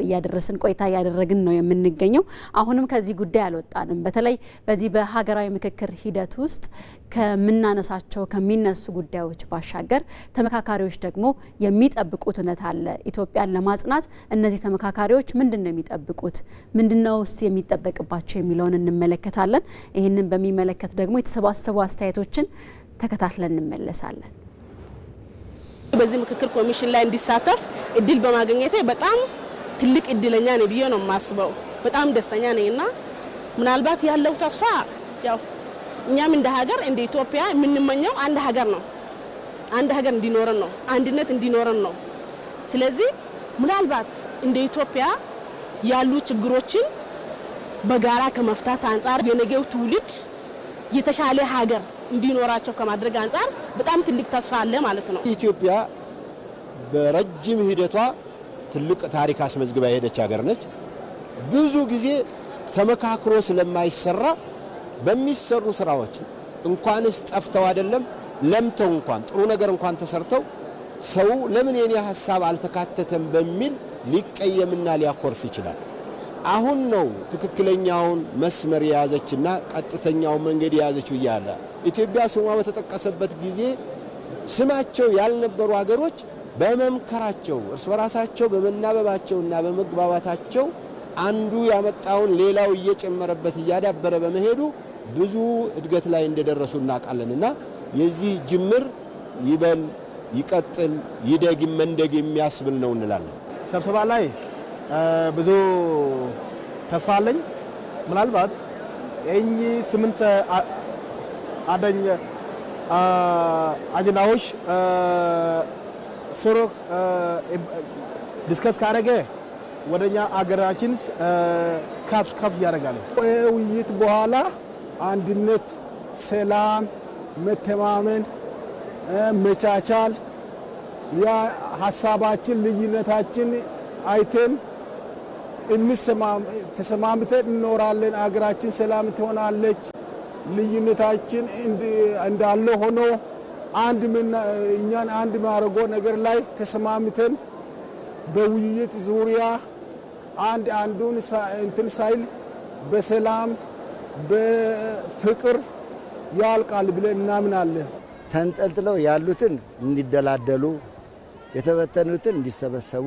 እያደረስን ቆይታ እያደረግን ነው የምንገኘው። አሁንም ከዚህ ጉዳይ አልወጣንም። በተለይ በዚህ በሀገራዊ ምክክር ሂደት ውስጥ ከምናነሳቸው ከሚነሱ ጉዳዮች ባሻገር ተመካካሪዎች ደግሞ የሚጠብቁት እውነት አለ። ኢትዮጵያን ለማጽናት እነዚህ ተመካካሪዎች ምንድነው የሚጠብቁት? ምንድነውስ የሚጠበቅባቸው የሚለውን እንመለከታለን። ይህንን በሚመለከት ደግሞ የተሰባሰቡ አስተያየቶችን ተከታትለን እንመለሳለን። በዚህ ምክክር ኮሚሽን ላይ እንዲሳተፍ እድል በማግኘቴ በጣም ትልቅ እድለኛ ነኝ ብዬ ነው የማስበው። በጣም ደስተኛ ነኝና ምናልባት ያለው ተስፋ ያው እኛም እንደ ሀገር እንደ ኢትዮጵያ የምንመኘው አንድ ሀገር ነው። አንድ ሀገር እንዲኖረን ነው፣ አንድነት እንዲኖረን ነው። ስለዚህ ምናልባት እንደ ኢትዮጵያ ያሉ ችግሮችን በጋራ ከመፍታት አንፃር የነገው ትውልድ የተሻለ ሀገር እንዲኖራቸው ከማድረግ አንፃር በጣም ትልቅ ተስፋ አለ ማለት ነው። ኢትዮጵያ በረጅም ሂደቷ ትልቅ ታሪክ አስመዝግባ የሄደች ሀገር ነች። ብዙ ጊዜ ተመካክሮ ስለማይሰራ በሚሰሩ ስራዎች እንኳንስ ጠፍተው አይደለም ለምተው እንኳን ጥሩ ነገር እንኳን ተሰርተው ሰው ለምን የኔ ሐሳብ አልተካተተም በሚል ሊቀየምና ሊያኮርፍ ይችላል። አሁን ነው ትክክለኛውን መስመር የያዘችና ቀጥተኛውን መንገድ የያዘች ይያላ። ኢትዮጵያ ስሟ በተጠቀሰበት ጊዜ ስማቸው ያልነበሩ ሀገሮች በመምከራቸው እርስ በራሳቸው በመናበባቸውና በመግባባታቸው አንዱ ያመጣውን ሌላው እየጨመረበት እያዳበረ በመሄዱ ብዙ እድገት ላይ እንደደረሱ እናውቃለንና የዚህ ጅምር ይበል ይቀጥል ይደግ መንደግ የሚያስብል ነው እንላለን። ስብሰባ ላይ ብዙ ተስፋ አለኝ። ምናልባት እኚህ 8 አጀንዳዎች ሱሩ ዲስከስ ካረገ ወደኛ አገራችን ካፕ ያደርጋል። ውይይት በኋላ አንድነት፣ ሰላም፣ መተማመን፣ መቻቻል ያ ሐሳባችን ልዩነታችን አይተን ተሰማምተን እንኖራለን። አገራችን ሰላም ትሆናለች። ልዩነታችን እንዳለ ሆኖ እኛን አንድ ማረጎ ነገር ላይ ተሰማምተን በውይይት ዙሪያ አንዱን እንትን ሳይል በሰላም በፍቅር ያልቃል ብለን እናምናለን። ተንጠልጥለው ያሉትን እንዲደላደሉ፣ የተበተኑትን እንዲሰበሰቡ፣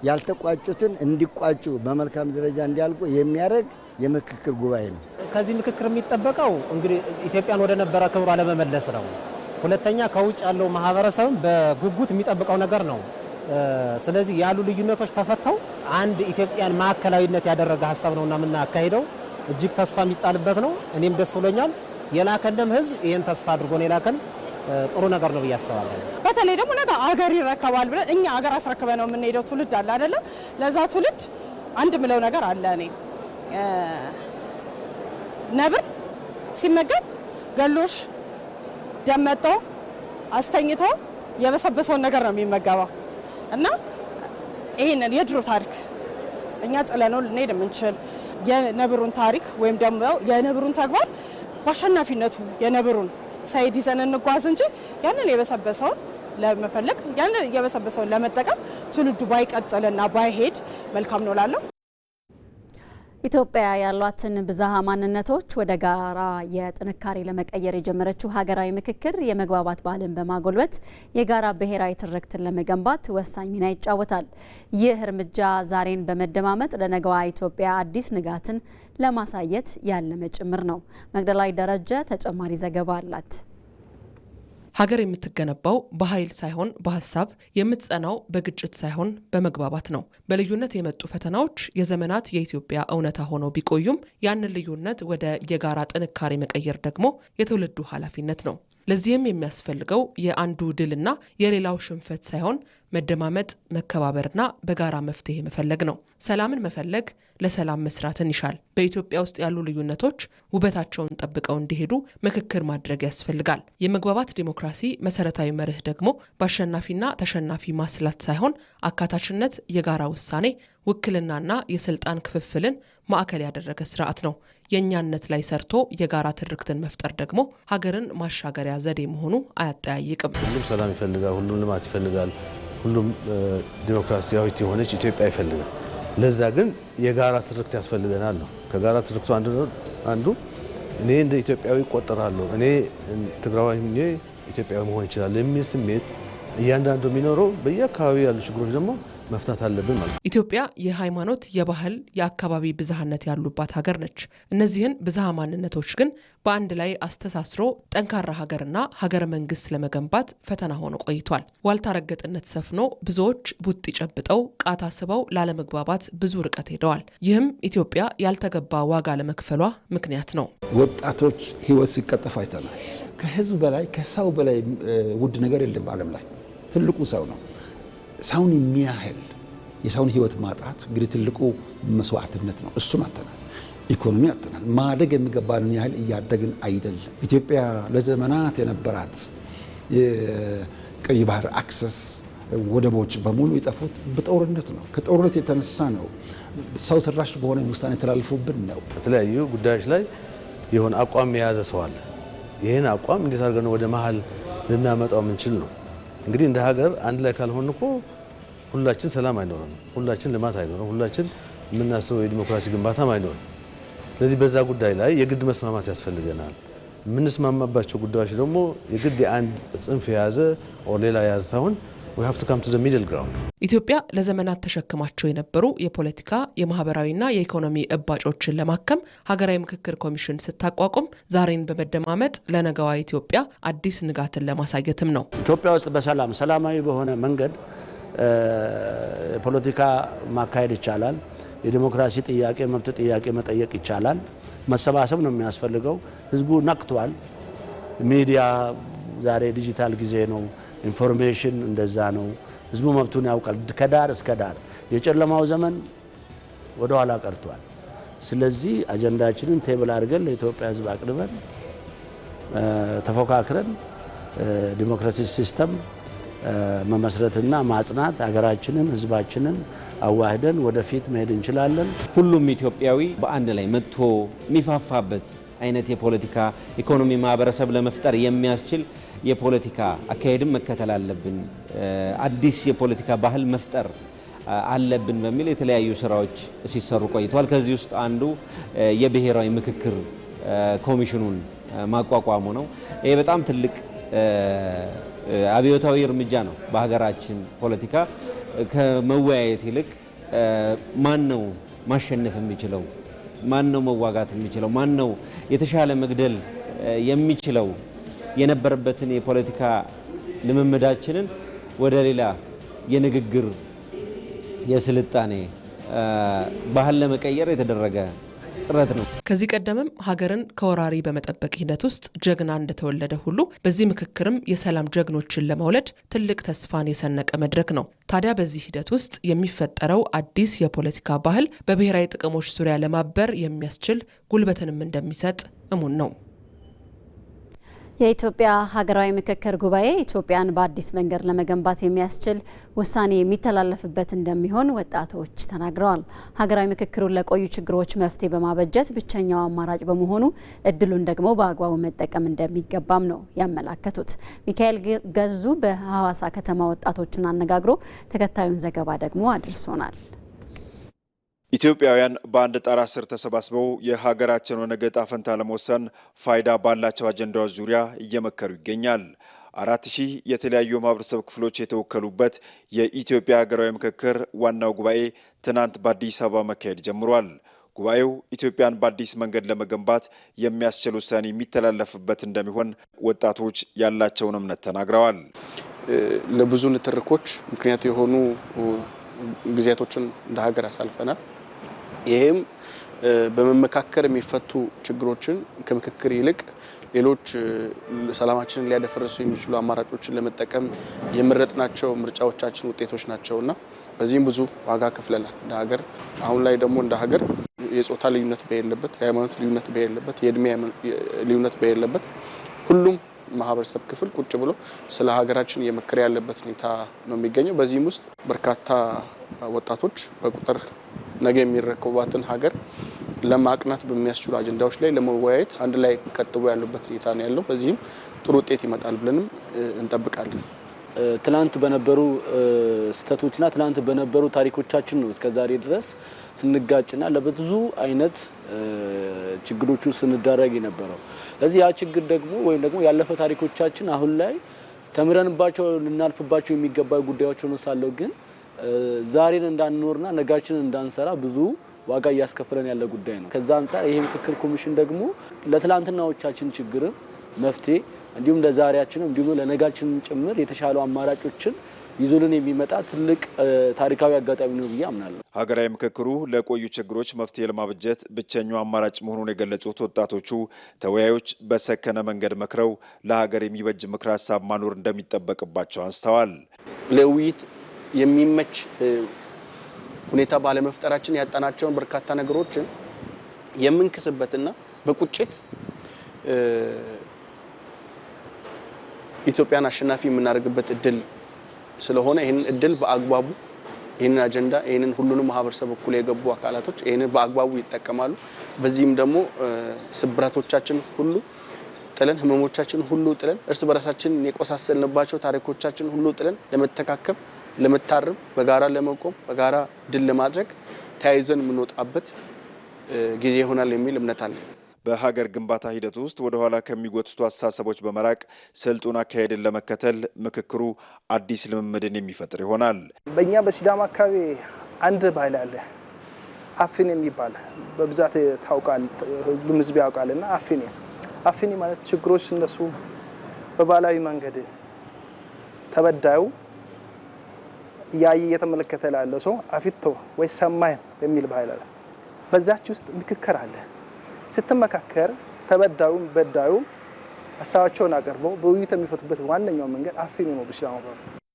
ያልተቋጩትን እንዲቋጩ በመልካም ደረጃ እንዲያልቁ የሚያደርግ የምክክር ጉባኤ ነው። ከዚህ ምክክር የሚጠበቀው እንግዲህ ኢትዮጵያን ወደ ነበረ ክብሯ ለመመለስ ነው። ሁለተኛ ከውጭ ያለው ማህበረሰብ በጉጉት የሚጠብቀው ነገር ነው። ስለዚህ ያሉ ልዩነቶች ተፈተው አንድ ኢትዮጵያን ማዕከላዊነት ያደረገ ሀሳብ ነውና የምናካሄደው እጅግ ተስፋ የሚጣልበት ነው። እኔም ደስ ብሎኛል። የላከንም ህዝብ ይሄን ተስፋ አድርጎ ነው የላከን። ጥሩ ነገር ነው ብዬ አስባለሁ። በተለይ ደግሞ ነገ አገር ይረከባል ብለን እኛ አገር አስረክበ ነው የምንሄደው ትውልድ አለ አይደለ? ለዛ ትውልድ አንድ ምለው ነገር አለ። እኔ ነብር ሲመገብ ገሎሽ ደመጦ አስተኝቶ የበሰበሰውን ነገር ነው የሚመገበው እና ይሄንን የድሮ ታሪክ እኛ ጥለነው ልንሄድ የምንችል የነብሩን ታሪክ ወይም ደግሞ የነብሩን ተግባር በአሸናፊነቱ የነብሩን ሳይድ ይዘን እንጓዝ እንጂ ያንን የበሰበሰውን ለመፈለግ ያንን የበሰበሰውን ለመጠቀም ትውልዱ ባይቀጥልና ባይሄድ መልካም ነው እላለሁ። ኢትዮጵያ ያሏትን ብዝሃ ማንነቶች ወደ ጋራ የጥንካሬ ለመቀየር የጀመረችው ሀገራዊ ምክክር የመግባባት ባህልን በማጎልበት የጋራ ብሔራዊ ትርክትን ለመገንባት ወሳኝ ሚና ይጫወታል። ይህ እርምጃ ዛሬን በመደማመጥ ለነገዋ ኢትዮጵያ አዲስ ንጋትን ለማሳየት ያለመ ጭምር ነው። መግደላዊ ደረጃ ተጨማሪ ዘገባ አላት። ሀገር የምትገነባው በኃይል ሳይሆን በሀሳብ፣ የምትጸናው በግጭት ሳይሆን በመግባባት ነው። በልዩነት የመጡ ፈተናዎች የዘመናት የኢትዮጵያ እውነታ ሆነው ቢቆዩም ያንን ልዩነት ወደ የጋራ ጥንካሬ መቀየር ደግሞ የትውልዱ ኃላፊነት ነው። ለዚህም የሚያስፈልገው የአንዱ ድልና የሌላው ሽንፈት ሳይሆን መደማመጥ፣ መከባበርና በጋራ መፍትሄ መፈለግ ነው። ሰላምን መፈለግ ለሰላም መስራትን ይሻል። በኢትዮጵያ ውስጥ ያሉ ልዩነቶች ውበታቸውን ጠብቀው እንዲሄዱ ምክክር ማድረግ ያስፈልጋል። የመግባባት ዲሞክራሲ መሰረታዊ መርህ ደግሞ በአሸናፊና ተሸናፊ ማስላት ሳይሆን አካታችነት፣ የጋራ ውሳኔ፣ ውክልናና የስልጣን ክፍፍልን ማዕከል ያደረገ ስርዓት ነው። የእኛነት ላይ ሰርቶ የጋራ ትርክትን መፍጠር ደግሞ ሀገርን ማሻገሪያ ዘዴ መሆኑ አያጠያይቅም። ሁሉም ሰላም ይፈልጋል፣ ሁሉም ልማት ይፈልጋል፣ ሁሉም ዲሞክራሲያዊት የሆነች ኢትዮጵያ ይፈልጋል። ለዛ ግን የጋራ ትርክት ያስፈልገናል ነው። ከጋራ ትርክቱ አንዱ እኔ እንደ ኢትዮጵያዊ እቆጠራለሁ፣ እኔ ትግራዋይ ሆኜ ኢትዮጵያዊ መሆን ይችላል የሚል ስሜት እያንዳንዱ የሚኖረው በየአካባቢው ያሉ ችግሮች ደግሞ መፍታት አለብን ማለት ነው። ኢትዮጵያ የሃይማኖት፣ የባህል፣ የአካባቢ ብዝሃነት ያሉባት ሀገር ነች። እነዚህን ብዝሃ ማንነቶች ግን በአንድ ላይ አስተሳስሮ ጠንካራ ሀገርና ሀገረ መንግስት ለመገንባት ፈተና ሆኖ ቆይቷል። ዋልታ ረገጥነት ሰፍኖ ብዙዎች ቡጥ ጨብጠው ቃታ ስበው ላለመግባባት ብዙ ርቀት ሄደዋል። ይህም ኢትዮጵያ ያልተገባ ዋጋ ለመክፈሏ ምክንያት ነው። ወጣቶች ህይወት ሲቀጠፍ አይተናል። ከህዝብ በላይ ከሰው በላይ ውድ ነገር የለም ዓለም ላይ ትልቁ ሰው ነው። ሰውን የሚያህል የሰውን ህይወት ማጣት እንግዲህ ትልቁ መስዋዕትነት ነው። እሱን አጥተናል። ኢኮኖሚ አጥተናል። ማደግ የሚገባንን ያህል እያደግን አይደለም። ኢትዮጵያ ለዘመናት የነበራት የቀይ ባህር አክሰስ ወደቦች በሙሉ የጠፉት በጦርነት ነው። ከጦርነት የተነሳ ነው። ሰው ሰራሽ በሆነ ውሳኔ የተላልፉብን ነው። በተለያዩ ጉዳዮች ላይ የሆነ አቋም የያዘ ሰው አለ። ይህን አቋም እንዴት አድርገን ወደ መሀል ልናመጣው የምንችል ነው። እንግዲህ እንደ ሀገር አንድ ላይ ካልሆን እኮ ሁላችን ሰላም አይኖርም፣ ሁላችን ልማት አይኖርም፣ ሁላችን የምናስበው የዲሞክራሲ ግንባታም አይኖርም። ስለዚህ በዛ ጉዳይ ላይ የግድ መስማማት ያስፈልገናል። የምንስማማባቸው ጉዳዮች ደግሞ የግድ የአንድ ጽንፍ የያዘ ሌላ የያዘ ሳይሆን we have to come to the middle ground። ኢትዮጵያ ለዘመናት ተሸክማቸው የነበሩ የፖለቲካ የማህበራዊና የኢኮኖሚ እባጮችን ለማከም ሀገራዊ ምክክር ኮሚሽን ስታቋቁም ዛሬን በመደማመጥ ለነገዋ ኢትዮጵያ አዲስ ንጋትን ለማሳየትም ነው። ኢትዮጵያ ውስጥ በሰላም ሰላማዊ በሆነ መንገድ ፖለቲካ ማካሄድ ይቻላል። የዲሞክራሲ ጥያቄ መብት ጥያቄ መጠየቅ ይቻላል። መሰባሰብ ነው የሚያስፈልገው። ህዝቡ ነቅቷል። ሚዲያ ዛሬ ዲጂታል ጊዜ ነው። ኢንፎርሜሽን እንደዛ ነው። ህዝቡ መብቱን ያውቃል ከዳር እስከ ዳር። የጨለማው ዘመን ወደ ኋላ ቀርቷል። ስለዚህ አጀንዳችንን ቴብል አድርገን ለኢትዮጵያ ህዝብ አቅርበን ተፎካክረን ዲሞክራሲ ሲስተም መመስረትና ማጽናት ሀገራችንን ህዝባችንን አዋህደን ወደፊት መሄድ እንችላለን። ሁሉም ኢትዮጵያዊ በአንድ ላይ መጥቶ የሚፋፋበት አይነት የፖለቲካ ኢኮኖሚ ማህበረሰብ ለመፍጠር የሚያስችል የፖለቲካ አካሄድም መከተል አለብን። አዲስ የፖለቲካ ባህል መፍጠር አለብን በሚል የተለያዩ ስራዎች ሲሰሩ ቆይተዋል። ከዚህ ውስጥ አንዱ የብሔራዊ ምክክር ኮሚሽኑን ማቋቋሙ ነው። ይሄ በጣም ትልቅ አብዮታዊ እርምጃ ነው። በሀገራችን ፖለቲካ ከመወያየት ይልቅ ማን ነው ማሸነፍ የሚችለው፣ ማን ነው መዋጋት የሚችለው፣ ማን ነው የተሻለ መግደል የሚችለው የነበረበትን የፖለቲካ ልምምዳችንን ወደ ሌላ የንግግር የስልጣኔ ባህል ለመቀየር የተደረገ ጥረት ነው። ከዚህ ቀደምም ሀገርን ከወራሪ በመጠበቅ ሂደት ውስጥ ጀግና እንደተወለደ ሁሉ በዚህ ምክክርም የሰላም ጀግኖችን ለመውለድ ትልቅ ተስፋን የሰነቀ መድረክ ነው። ታዲያ በዚህ ሂደት ውስጥ የሚፈጠረው አዲስ የፖለቲካ ባህል በብሔራዊ ጥቅሞች ዙሪያ ለማበር የሚያስችል ጉልበትንም እንደሚሰጥ እሙን ነው። የኢትዮጵያ ሀገራዊ ምክክር ጉባኤ ኢትዮጵያን በአዲስ መንገድ ለመገንባት የሚያስችል ውሳኔ የሚተላለፍበት እንደሚሆን ወጣቶች ተናግረዋል። ሀገራዊ ምክክሩን ለቆዩ ችግሮች መፍትሄ በማበጀት ብቸኛው አማራጭ በመሆኑ እድሉን ደግሞ በአግባቡ መጠቀም እንደሚገባም ነው ያመላከቱት። ሚካኤል ገዙ በሐዋሳ ከተማ ወጣቶችን አነጋግሮ ተከታዩን ዘገባ ደግሞ አድርሶናል። ኢትዮጵያውያን በአንድ ጣራ ስር ተሰባስበው የሀገራቸውን ነገ ዕጣ ፈንታ ለመወሰን ፋይዳ ባላቸው አጀንዳዎች ዙሪያ እየመከሩ ይገኛል። 4000 የተለያዩ ማህበረሰብ ክፍሎች የተወከሉበት የኢትዮጵያ ሀገራዊ ምክክር ዋናው ጉባኤ ትናንት በአዲስ አበባ መካሄድ ጀምሯል። ጉባኤው ኢትዮጵያን በአዲስ መንገድ ለመገንባት የሚያስችል ውሳኔ የሚተላለፍበት እንደሚሆን ወጣቶች ያላቸውን እምነት ተናግረዋል። ለብዙ ንትርኮች ምክንያት የሆኑ ጊዜያቶችን እንደ ሀገር አሳልፈናል። ይሄም በመመካከር የሚፈቱ ችግሮችን ከምክክር ይልቅ ሌሎች ሰላማችንን ሊያደፈርሱ የሚችሉ አማራጮችን ለመጠቀም የመረጥናቸው ምርጫዎቻችን ውጤቶች ናቸውና በዚህም ብዙ ዋጋ ከፍለናል እንደ ሀገር። አሁን ላይ ደግሞ እንደ ሀገር የጾታ ልዩነት በሌለበት፣ የሃይማኖት ልዩነት በሌለበት፣ የእድሜ ልዩነት በሌለበት ሁሉም ማህበረሰብ ክፍል ቁጭ ብሎ ስለ ሀገራችን እየመከረ ያለበት ሁኔታ ነው የሚገኘው። በዚህም ውስጥ በርካታ ወጣቶች በቁጥር ነገ የሚረከቧትን ሀገር ለማቅናት በሚያስችሉ አጀንዳዎች ላይ ለመወያየት አንድ ላይ ቀጥሎ ያሉበት ሁኔታ ነው ያለው። በዚህም ጥሩ ውጤት ይመጣል ብለንም እንጠብቃለን። ትላንት በነበሩ ስተቶችና ትላንት በነበሩ ታሪኮቻችን ነው እስከዛሬ ድረስ ስንጋጭና ለብዙ አይነት ችግሮች ስንዳረግ የነበረው። ለዚህ ያ ችግር ደግሞ ወይም ደግሞ ያለፈ ታሪኮቻችን አሁን ላይ ተምረንባቸው ልናልፍባቸው የሚገባ ጉዳዮች ሆነው ሳለው ግን ዛሬን እንዳንኖርና ነጋችንን እንዳንሰራ ብዙ ዋጋ እያስከፈለን ያለ ጉዳይ ነው። ከዛ አንፃር ይሄ ምክክር ኮሚሽን ደግሞ ለትላንትናዎቻችን ችግር መፍትሄ እንዲሁም ለዛሬያችንም እንዲሁም ለነጋችንን ጭምር የተሻሉ አማራጮችን ይዞልን የሚመጣ ትልቅ ታሪካዊ አጋጣሚ ነው ብዬ አምናለሁ። ሀገራዊ ምክክሩ ለቆዩ ችግሮች መፍትሄ ለማበጀት ብቸኛው አማራጭ መሆኑን የገለጹት ወጣቶቹ ተወያዮች በሰከነ መንገድ መክረው ለሀገር የሚበጅ ምክር ሀሳብ ማኖር እንደሚጠበቅባቸው አንስተዋል። ለውይይት የሚመች ሁኔታ ባለመፍጠራችን ያጣናቸውን በርካታ ነገሮችን የምንክስበትና በቁጭት ኢትዮጵያን አሸናፊ የምናደርግበት እድል ስለሆነ ይህንን እድል በአግባቡ ይህንን አጀንዳ ይህንን ሁሉንም ማህበረሰብ እኩል የገቡ አካላቶች ይህንን በአግባቡ ይጠቀማሉ። በዚህም ደግሞ ስብራቶቻችን ሁሉ ጥለን ህመሞቻችን ሁሉ ጥለን እርስ በራሳችን የቆሳሰልንባቸው ታሪኮቻችን ሁሉ ጥለን ለመተካከም ለመታረም በጋራ ለመቆም በጋራ ድል ለማድረግ ተያይዘን የምንወጣበት ጊዜ ይሆናል የሚል እምነት አለ። በሀገር ግንባታ ሂደት ውስጥ ወደ ኋላ ከሚጎትቱ አስተሳሰቦች በመራቅ ስልጡን አካሄድን ለመከተል ምክክሩ አዲስ ልምምድን የሚፈጥር ይሆናል። በእኛ በሲዳማ አካባቢ አንድ ባህል አለ፣ አፍኔ የሚባል በብዛት ታውቃል፣ ሁሉም ህዝብ ያውቃልና አፍኔ ማለት ችግሮች እነሱ በባህላዊ መንገድ ተበዳዩ ያየ እየተመለከተ ላለ ሰው አፊቶ ወይ ሰማይ የሚል ባህል አለ። በዛች ውስጥ ምክክር አለ። ስትመካከር ተበዳዩም በዳዩም ሀሳባቸውን አቀርበው በውይይት የሚፈቱበት ዋነኛው መንገድ አፍኔ ነው። በሲዳማ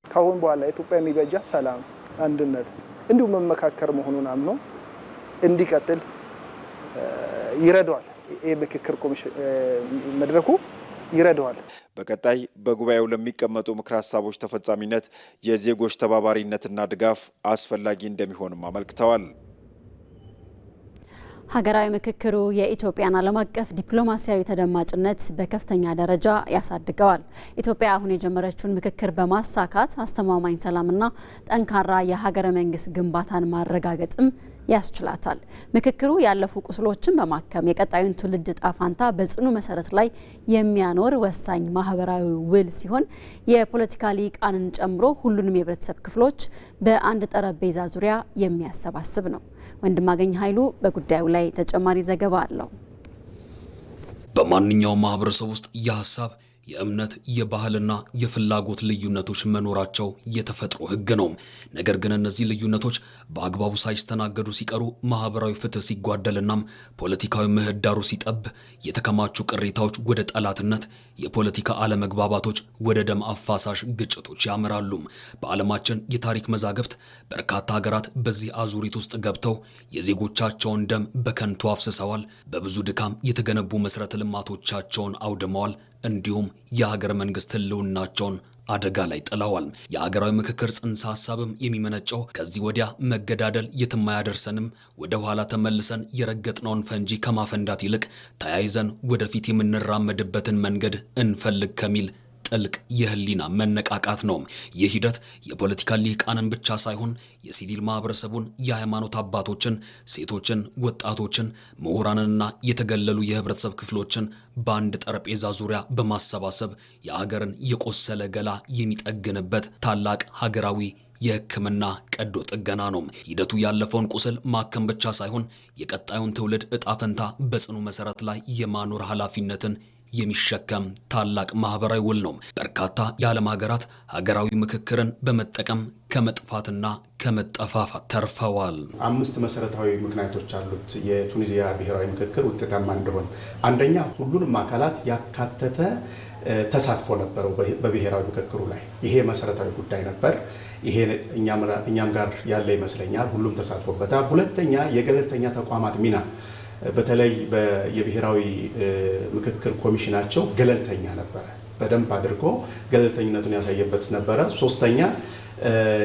ካሁን በኋላ ኢትዮጵያ የሚበጃት ሰላም፣ አንድነት እንዲሁም መመካከር መሆኑን አምኖ እንዲቀጥል ይረዳዋል። ይህ ምክክር ኮሚሽን መድረኩ ይረዳዋል። በቀጣይ በጉባኤው ለሚቀመጡ ምክር ሀሳቦች ተፈጻሚነት የዜጎች ተባባሪነትና ድጋፍ አስፈላጊ እንደሚሆንም አመልክተዋል። ሀገራዊ ምክክሩ የኢትዮጵያን ዓለም አቀፍ ዲፕሎማሲያዊ ተደማጭነት በከፍተኛ ደረጃ ያሳድገዋል። ኢትዮጵያ አሁን የጀመረችውን ምክክር በማሳካት አስተማማኝ ሰላምና ጠንካራ የሀገረ መንግስት ግንባታን ማረጋገጥም ያስችላታል። ምክክሩ ያለፉ ቁስሎችን በማከም የቀጣዩን ትውልድ ዕጣ ፈንታ በጽኑ መሰረት ላይ የሚያኖር ወሳኝ ማህበራዊ ውል ሲሆን የፖለቲካ ሊቃንን ጨምሮ ሁሉንም የህብረተሰብ ክፍሎች በአንድ ጠረጴዛ ዙሪያ የሚያሰባስብ ነው። ወንድማገኝ ኃይሉ በጉዳዩ ላይ ተጨማሪ ዘገባ አለው። በማንኛውም ማህበረሰብ ውስጥ የሀሳብ፣ የእምነት፣ የባህልና የፍላጎት ልዩነቶች መኖራቸው የተፈጥሮ ህግ ነው። ነገር ግን እነዚህ ልዩነቶች በአግባቡ ሳይስተናገዱ ሲቀሩ ማህበራዊ ፍትህ ሲጓደልና ፖለቲካዊ ምህዳሩ ሲጠብ የተከማቹ ቅሬታዎች ወደ ጠላትነት፣ የፖለቲካ አለመግባባቶች ወደ ደም አፋሳሽ ግጭቶች ያመራሉ። በዓለማችን የታሪክ መዛግብት በርካታ ሀገራት በዚህ አዙሪት ውስጥ ገብተው የዜጎቻቸውን ደም በከንቱ አፍስሰዋል። በብዙ ድካም የተገነቡ መሰረተ ልማቶቻቸውን አውድመዋል። እንዲሁም የሀገር መንግስት ህልውናቸውን አደጋ ላይ ጥለዋል። የሀገራዊ ምክክር ጽንሰ ሀሳብም የሚመነጨው ከዚህ ወዲያ መገዳደል የትም አያደርሰንም፣ ወደ ኋላ ተመልሰን የረገጥነውን ፈንጂ ከማፈንዳት ይልቅ ተያይዘን ወደፊት የምንራመድበትን መንገድ እንፈልግ ከሚል ጥልቅ የህሊና መነቃቃት ነው። ይህ ሂደት የፖለቲካ ሊቃንን ብቻ ሳይሆን የሲቪል ማህበረሰቡን፣ የሃይማኖት አባቶችን፣ ሴቶችን፣ ወጣቶችን፣ ምሁራንንና የተገለሉ የህብረተሰብ ክፍሎችን በአንድ ጠረጴዛ ዙሪያ በማሰባሰብ የሀገርን የቆሰለ ገላ የሚጠግንበት ታላቅ ሀገራዊ የህክምና ቀዶ ጥገና ነው። ሂደቱ ያለፈውን ቁስል ማከም ብቻ ሳይሆን የቀጣዩን ትውልድ ዕጣ ፈንታ በጽኑ መሰረት ላይ የማኖር ኃላፊነትን የሚሸከም ታላቅ ማህበራዊ ውል ነው። በርካታ የዓለም ሀገራት ሀገራዊ ምክክርን በመጠቀም ከመጥፋትና ከመጠፋፋት ተርፈዋል። 5 መሰረታዊ ምክንያቶች አሉት የቱኒዚያ ብሔራዊ ምክክር ውጤታማ እንደሆነ። አንደኛ፣ ሁሉንም አካላት ያካተተ ተሳትፎ ነበረው በብሔራዊ ምክክሩ ላይ። ይሄ መሰረታዊ ጉዳይ ነበር። ይሄ እኛም ጋር ያለ ይመስለኛል። ሁሉም ተሳትፎበታል። ሁለተኛ፣ የገለልተኛ ተቋማት ሚና በተለይ የብሔራዊ ምክክር ኮሚሽናቸው ገለልተኛ ነበረ። በደንብ አድርጎ ገለልተኝነቱን ያሳየበት ነበረ። ሶስተኛ፣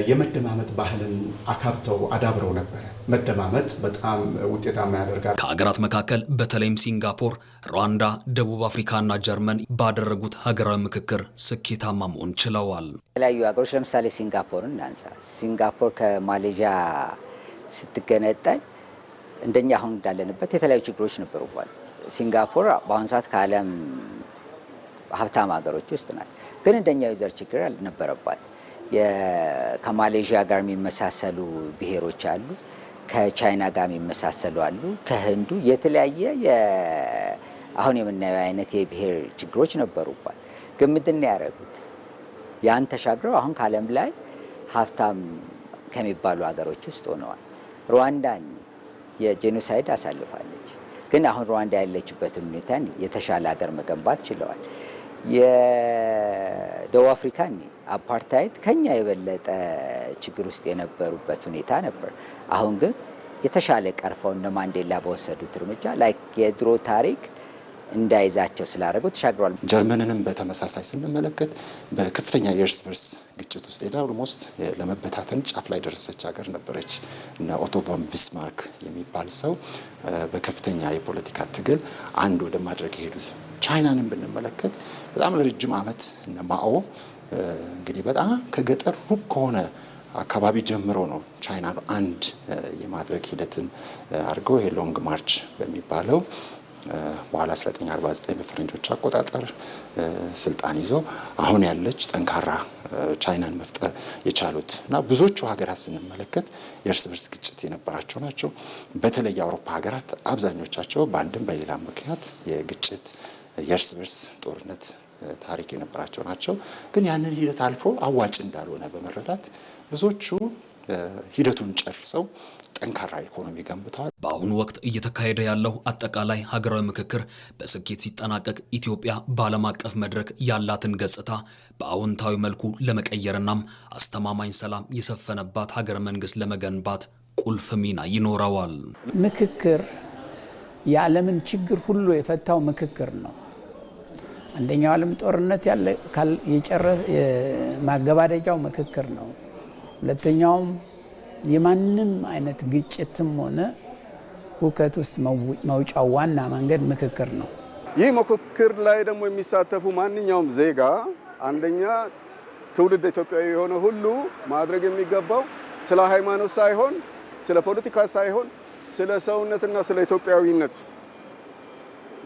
የመደማመጥ ባህልን አካብተው አዳብረው ነበረ። መደማመጥ በጣም ውጤታማ ያደርጋል። ከሀገራት መካከል በተለይም ሲንጋፖር፣ ሩዋንዳ፣ ደቡብ አፍሪካና ጀርመን ባደረጉት ሀገራዊ ምክክር ስኬታማ መሆን ችለዋል። የተለያዩ ሀገሮች ለምሳሌ ሲንጋፖርን እናንሳ። ሲንጋፖር ከማሌዥያ ስትገነጠል እንደኛ አሁን እንዳለንበት የተለያዩ ችግሮች ነበሩባት። ሲንጋፖር በአሁኑ ሰዓት ከዓለም ሀብታም ሀገሮች ውስጥ ናት። ግን እንደኛው የዘር ችግር አልነበረባት። ከማሌዥያ ጋር የሚመሳሰሉ ብሔሮች አሉ፣ ከቻይና ጋር የሚመሳሰሉ አሉ፣ ከህንዱ የተለያየ አሁን የምናየው አይነት የብሔር ችግሮች ነበሩባት። ግን ምንድን ነው ያደረጉት? ያን ተሻግረው አሁን ከዓለም ላይ ሀብታም ከሚባሉ ሀገሮች ውስጥ ሆነዋል። ሩዋንዳን የጄኖሳይድ አሳልፋለች። ግን አሁን ሩዋንዳ ያለችበትን ሁኔታ የተሻለ ሀገር መገንባት ችለዋል። የደቡብ አፍሪካን አፓርታይድ ከኛ የበለጠ ችግር ውስጥ የነበሩበት ሁኔታ ነበር። አሁን ግን የተሻለ ቀርፈው እነ ማንዴላ በወሰዱት እርምጃ ላይ የድሮ ታሪክ እንዳይዛቸው ስላደረጉ ተሻግሯል። ጀርመንንም በተመሳሳይ ስንመለከት በከፍተኛ የእርስ በርስ ግጭት ውስጥ ሄዳ ኦልሞስት ለመበታተን ጫፍ ላይ ደረሰች ሀገር ነበረች እና ኦቶ ቮን ቢስማርክ የሚባል ሰው በከፍተኛ የፖለቲካ ትግል አንድ ወደ ማድረግ የሄዱት። ቻይናንም ብንመለከት በጣም ለረጅም ዓመት እነ ማኦ እንግዲህ በጣም ከገጠር ሩቅ ከሆነ አካባቢ ጀምሮ ነው ቻይና አንድ የማድረግ ሂደትን አድርገው የሎንግ ማርች በሚባለው በኋላ 1949 በፈረንጆች አቆጣጠር ስልጣን ይዞ አሁን ያለች ጠንካራ ቻይናን መፍጠር የቻሉት እና ብዙዎቹ ሀገራት ስንመለከት የእርስ በርስ ግጭት የነበራቸው ናቸው። በተለይ የአውሮፓ ሀገራት አብዛኞቻቸው በአንድም በሌላ ምክንያት የግጭት የእርስ በርስ ጦርነት ታሪክ የነበራቸው ናቸው። ግን ያንን ሂደት አልፎ አዋጭ እንዳልሆነ በመረዳት ብዙዎቹ ሂደቱን ጨርሰው ጠንካራ ኢኮኖሚ ገንብተዋል። በአሁኑ ወቅት እየተካሄደ ያለው አጠቃላይ ሀገራዊ ምክክር በስኬት ሲጠናቀቅ ኢትዮጵያ በዓለም አቀፍ መድረክ ያላትን ገጽታ በአዎንታዊ መልኩ ለመቀየርናም አስተማማኝ ሰላም የሰፈነባት ሀገረ መንግስት ለመገንባት ቁልፍ ሚና ይኖረዋል። ምክክር የዓለምን ችግር ሁሉ የፈታው ምክክር ነው። አንደኛው ዓለም ጦርነት ማገባደጃው ምክክር ነው። ሁለተኛውም የማንም አይነት ግጭትም ሆነ ሁከት ውስጥ መውጫው ዋና መንገድ ምክክር ነው። ይህ ምክክር ላይ ደግሞ የሚሳተፉ ማንኛውም ዜጋ አንደኛ ትውልድ ኢትዮጵያዊ የሆነ ሁሉ ማድረግ የሚገባው ስለ ሃይማኖት ሳይሆን፣ ስለ ፖለቲካ ሳይሆን፣ ስለ ሰውነትና ስለ ኢትዮጵያዊነት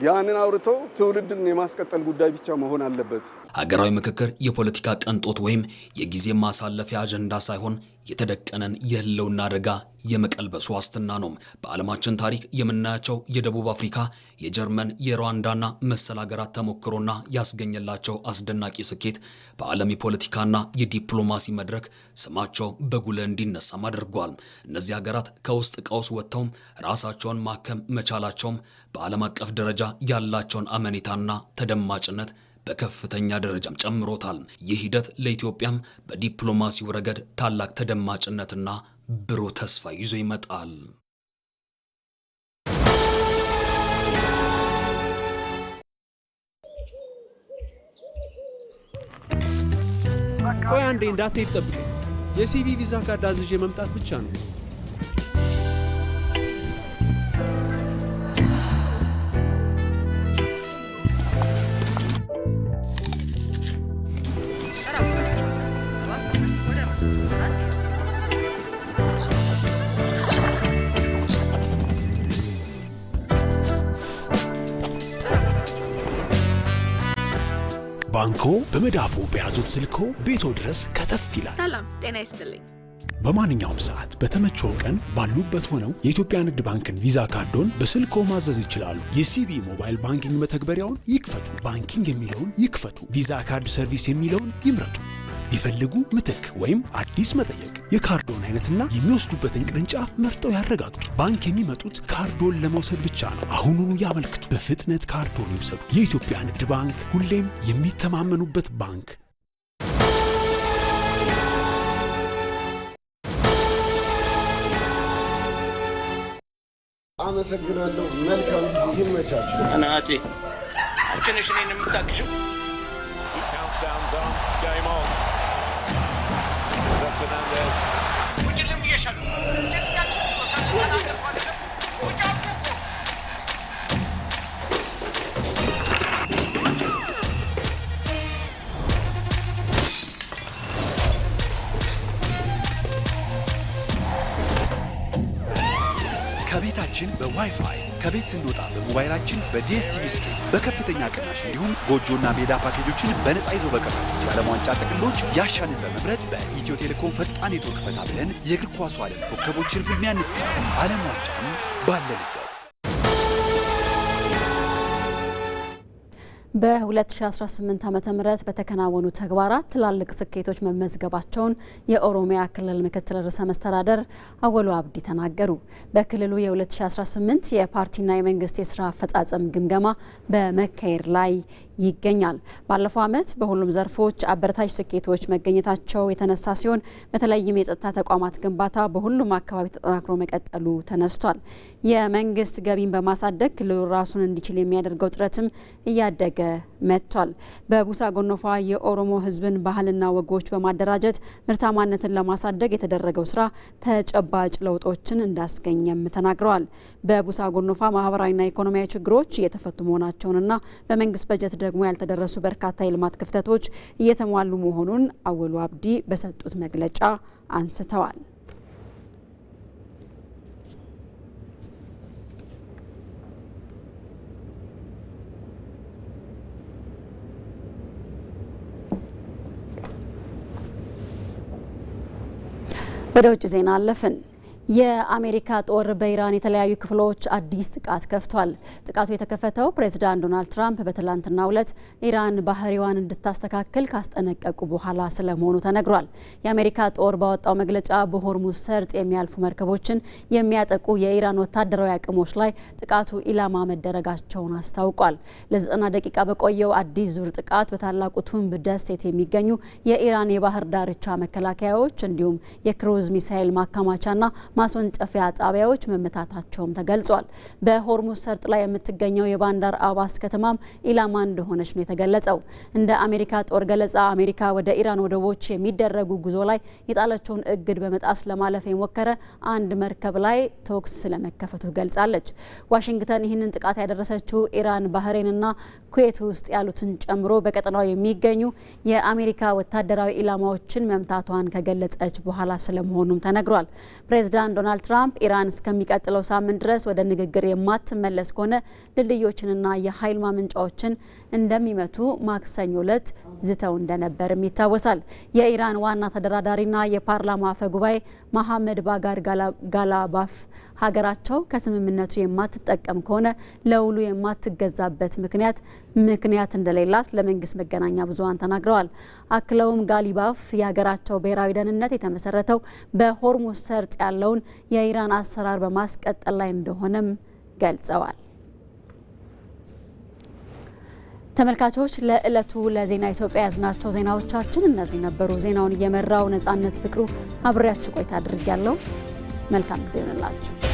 ያንን አውርቶ ትውልድን የማስቀጠል ጉዳይ ብቻ መሆን አለበት። ሀገራዊ ምክክር የፖለቲካ ቅንጦት ወይም የጊዜ ማሳለፊያ አጀንዳ ሳይሆን የተደቀነን የህልውና አደጋ የመቀልበሱ ዋስትና ነው። በዓለማችን ታሪክ የምናያቸው የደቡብ አፍሪካ፣ የጀርመን፣ የሩዋንዳና መሰል ሀገራት ተሞክሮና ያስገኘላቸው አስደናቂ ስኬት በዓለም የፖለቲካና የዲፕሎማሲ መድረክ ስማቸው በጉልህ እንዲነሳም አድርጓል። እነዚህ ሀገራት ከውስጥ ቀውስ ወጥተውም ራሳቸውን ማከም መቻላቸውም በዓለም አቀፍ ደረጃ ያላቸውን አመኔታና ተደማጭነት በከፍተኛ ደረጃም ጨምሮታል። ይህ ሂደት ለኢትዮጵያም በዲፕሎማሲው ረገድ ታላቅ ተደማጭነትና ብሩህ ተስፋ ይዞ ይመጣል። ቆይ አንዴ እንዳትሄድ ጠብቀኝ። የሲቪ ቪዛ ካርድ አዝዤ መምጣት ብቻ ነው። ባንኮ በመዳፉ በያዙት ስልኮ ቤቶ ድረስ ከተፍ ይላል። ሰላም ጤና ይስጥልኝ። በማንኛውም ሰዓት በተመቸው ቀን ባሉበት ሆነው የኢትዮጵያ ንግድ ባንክን ቪዛ ካርዶን በስልኮ ማዘዝ ይችላሉ። የሲቢ ሞባይል ባንኪንግ መተግበሪያውን ይክፈቱ። ባንኪንግ የሚለውን ይክፈቱ። ቪዛ ካርድ ሰርቪስ የሚለውን ይምረጡ። ይፈልጉ ምትክ ወይም አዲስ መጠየቅ። የካርዶን አይነትና የሚወስዱበትን ቅርንጫፍ መርጠው ያረጋግጡ። ባንክ የሚመጡት ካርዶን ለመውሰድ ብቻ ነው። አሁኑኑ ያመልክቱ። በፍጥነት ካርዶን ይውሰዱ። የኢትዮጵያ ንግድ ባንክ፣ ሁሌም የሚተማመኑበት ባንክ። አመሰግናለሁ። መልካም ጊዜ ይመቻችሁ። አናቴ አንቺ ነሽ እኔን የምታግዢው? Fernandez. ከቤታችን በዋይፋይ ከቤት ስንወጣ በሞባይላችን በዲኤስቲቪ ስትሪም በከፍተኛ ቅናሽ እንዲሁም ጎጆና ሜዳ ፓኬጆችን በነፃ ይዞ በቀረቡ የዓለም ዋንጫ ጥቅሎች ያሻንን በመምረጥ በኢትዮ ቴሌኮም ፈጣን ኔትወርክ ፈታ ብለን የእግር ኳሱ ዓለም ኮከቦችን ፍልሚያ እንታለን። ዓለም ዋንጫን ባለንበት። በ2018 ዓመተ ምህረት በተከናወኑ ተግባራት ትላልቅ ስኬቶች መመዝገባቸውን የኦሮሚያ ክልል ምክትል ርዕሰ መስተዳደር አወሉ አብዲ ተናገሩ። በክልሉ የ2018 የፓርቲና የመንግስት የስራ አፈጻጸም ግምገማ በመካሄድ ላይ ይገኛል። ባለፈው ዓመት በሁሉም ዘርፎች አበረታች ስኬቶች መገኘታቸው የተነሳ ሲሆን በተለይም የጸጥታ ተቋማት ግንባታ በሁሉም አካባቢ ተጠናክሮ መቀጠሉ ተነስቷል። የመንግስት ገቢን በማሳደግ ክልሉ ራሱን እንዲችል የሚያደርገው ጥረትም እያደገ መጥቷል። በቡሳ ጎኖፋ የኦሮሞ ሕዝብን ባህልና ወጎች በማደራጀት ምርታማነትን ለማሳደግ የተደረገው ስራ ተጨባጭ ለውጦችን እንዳስገኘም ተናግረዋል። በቡሳ ጎኖፋ ማህበራዊና ኢኮኖሚያዊ ችግሮች እየተፈቱ መሆናቸውንና በመንግስት በጀት ደግሞ ያልተደረሱ በርካታ የልማት ክፍተቶች እየተሟሉ መሆኑን አወሉ አብዲ በሰጡት መግለጫ አንስተዋል። ወደ ውጭ ዜና አለፍን። የአሜሪካ ጦር በኢራን የተለያዩ ክፍሎች አዲስ ጥቃት ከፍቷል። ጥቃቱ የተከፈተው ፕሬዝዳንት ዶናልድ ትራምፕ በትላንትናው ዕለት ኢራን ባህሪዋን እንድታስተካክል ካስጠነቀቁ በኋላ ስለመሆኑ ተነግሯል። የአሜሪካ ጦር ባወጣው መግለጫ በሆርሙዝ ሰርጥ የሚያልፉ መርከቦችን የሚያጠቁ የኢራን ወታደራዊ አቅሞች ላይ ጥቃቱ ኢላማ መደረጋቸውን አስታውቋል። ለ90 ደቂቃ በቆየው አዲስ ዙር ጥቃት በታላቁ ቱምብ ደሴት የሚገኙ የኢራን የባህር ዳርቻ መከላከያዎች እንዲሁም የክሩዝ ሚሳኤል ማከማቻና ማስወንጨፊያ ጣቢያዎች መመታታቸውም ተገልጿል። በሆርሙዝ ሰርጥ ላይ የምትገኘው የባንዳር አባስ ከተማም ኢላማ እንደሆነች ነው የተገለጸው። እንደ አሜሪካ ጦር ገለጻ አሜሪካ ወደ ኢራን ወደቦች የሚደረጉ ጉዞ ላይ የጣለችውን እግድ በመጣስ ለማለፍ የሞከረ አንድ መርከብ ላይ ተኩስ ስለመከፈቱ ገልጻለች። ዋሽንግተን ይህንን ጥቃት ያደረሰችው ኢራን ባህሬንና ኩዌት ውስጥ ያሉትን ጨምሮ በቀጠናው የሚገኙ የአሜሪካ ወታደራዊ ኢላማዎችን መምታቷን ከገለጸች በኋላ ስለመሆኑም ተነግሯል። ፕሬዝዳንት ዶናልድ ትራምፕ ኢራን እስከሚቀጥለው ሳምንት ድረስ ወደ ንግግር የማትመለስ ከሆነ ድልድዮችንና የኃይል ማመንጫዎችን እንደሚመቱ ማክሰኞ ዕለት ዝተው እንደነበርም ይታወሳል። የኢራን ዋና ተደራዳሪና የፓርላማ አፈ ጉባኤ መሐመድ ባጋር ጋላባፍ ሀገራቸው ከስምምነቱ የማትጠቀም ከሆነ ለውሉ የማትገዛበት ምክንያት እንደሌላት ለመንግስት መገናኛ ብዙሃን ተናግረዋል። አክለውም ጋሊባፍ የሀገራቸው ብሔራዊ ደህንነት የተመሰረተው በሆርሙዝ ሰርጥ ያለውን የኢራን አሰራር በማስቀጠል ላይ እንደሆነም ገልጸዋል። ተመልካቾች ለዕለቱ ለዜና ኢትዮጵያ ያዝናቸው ዜናዎቻችን እነዚህ ነበሩ። ዜናውን እየመራው ነጻነት ፍቅሩ አብሬያችሁ ቆይታ አድርጌያለሁ። መልካም ጊዜ ይሁንላችሁ።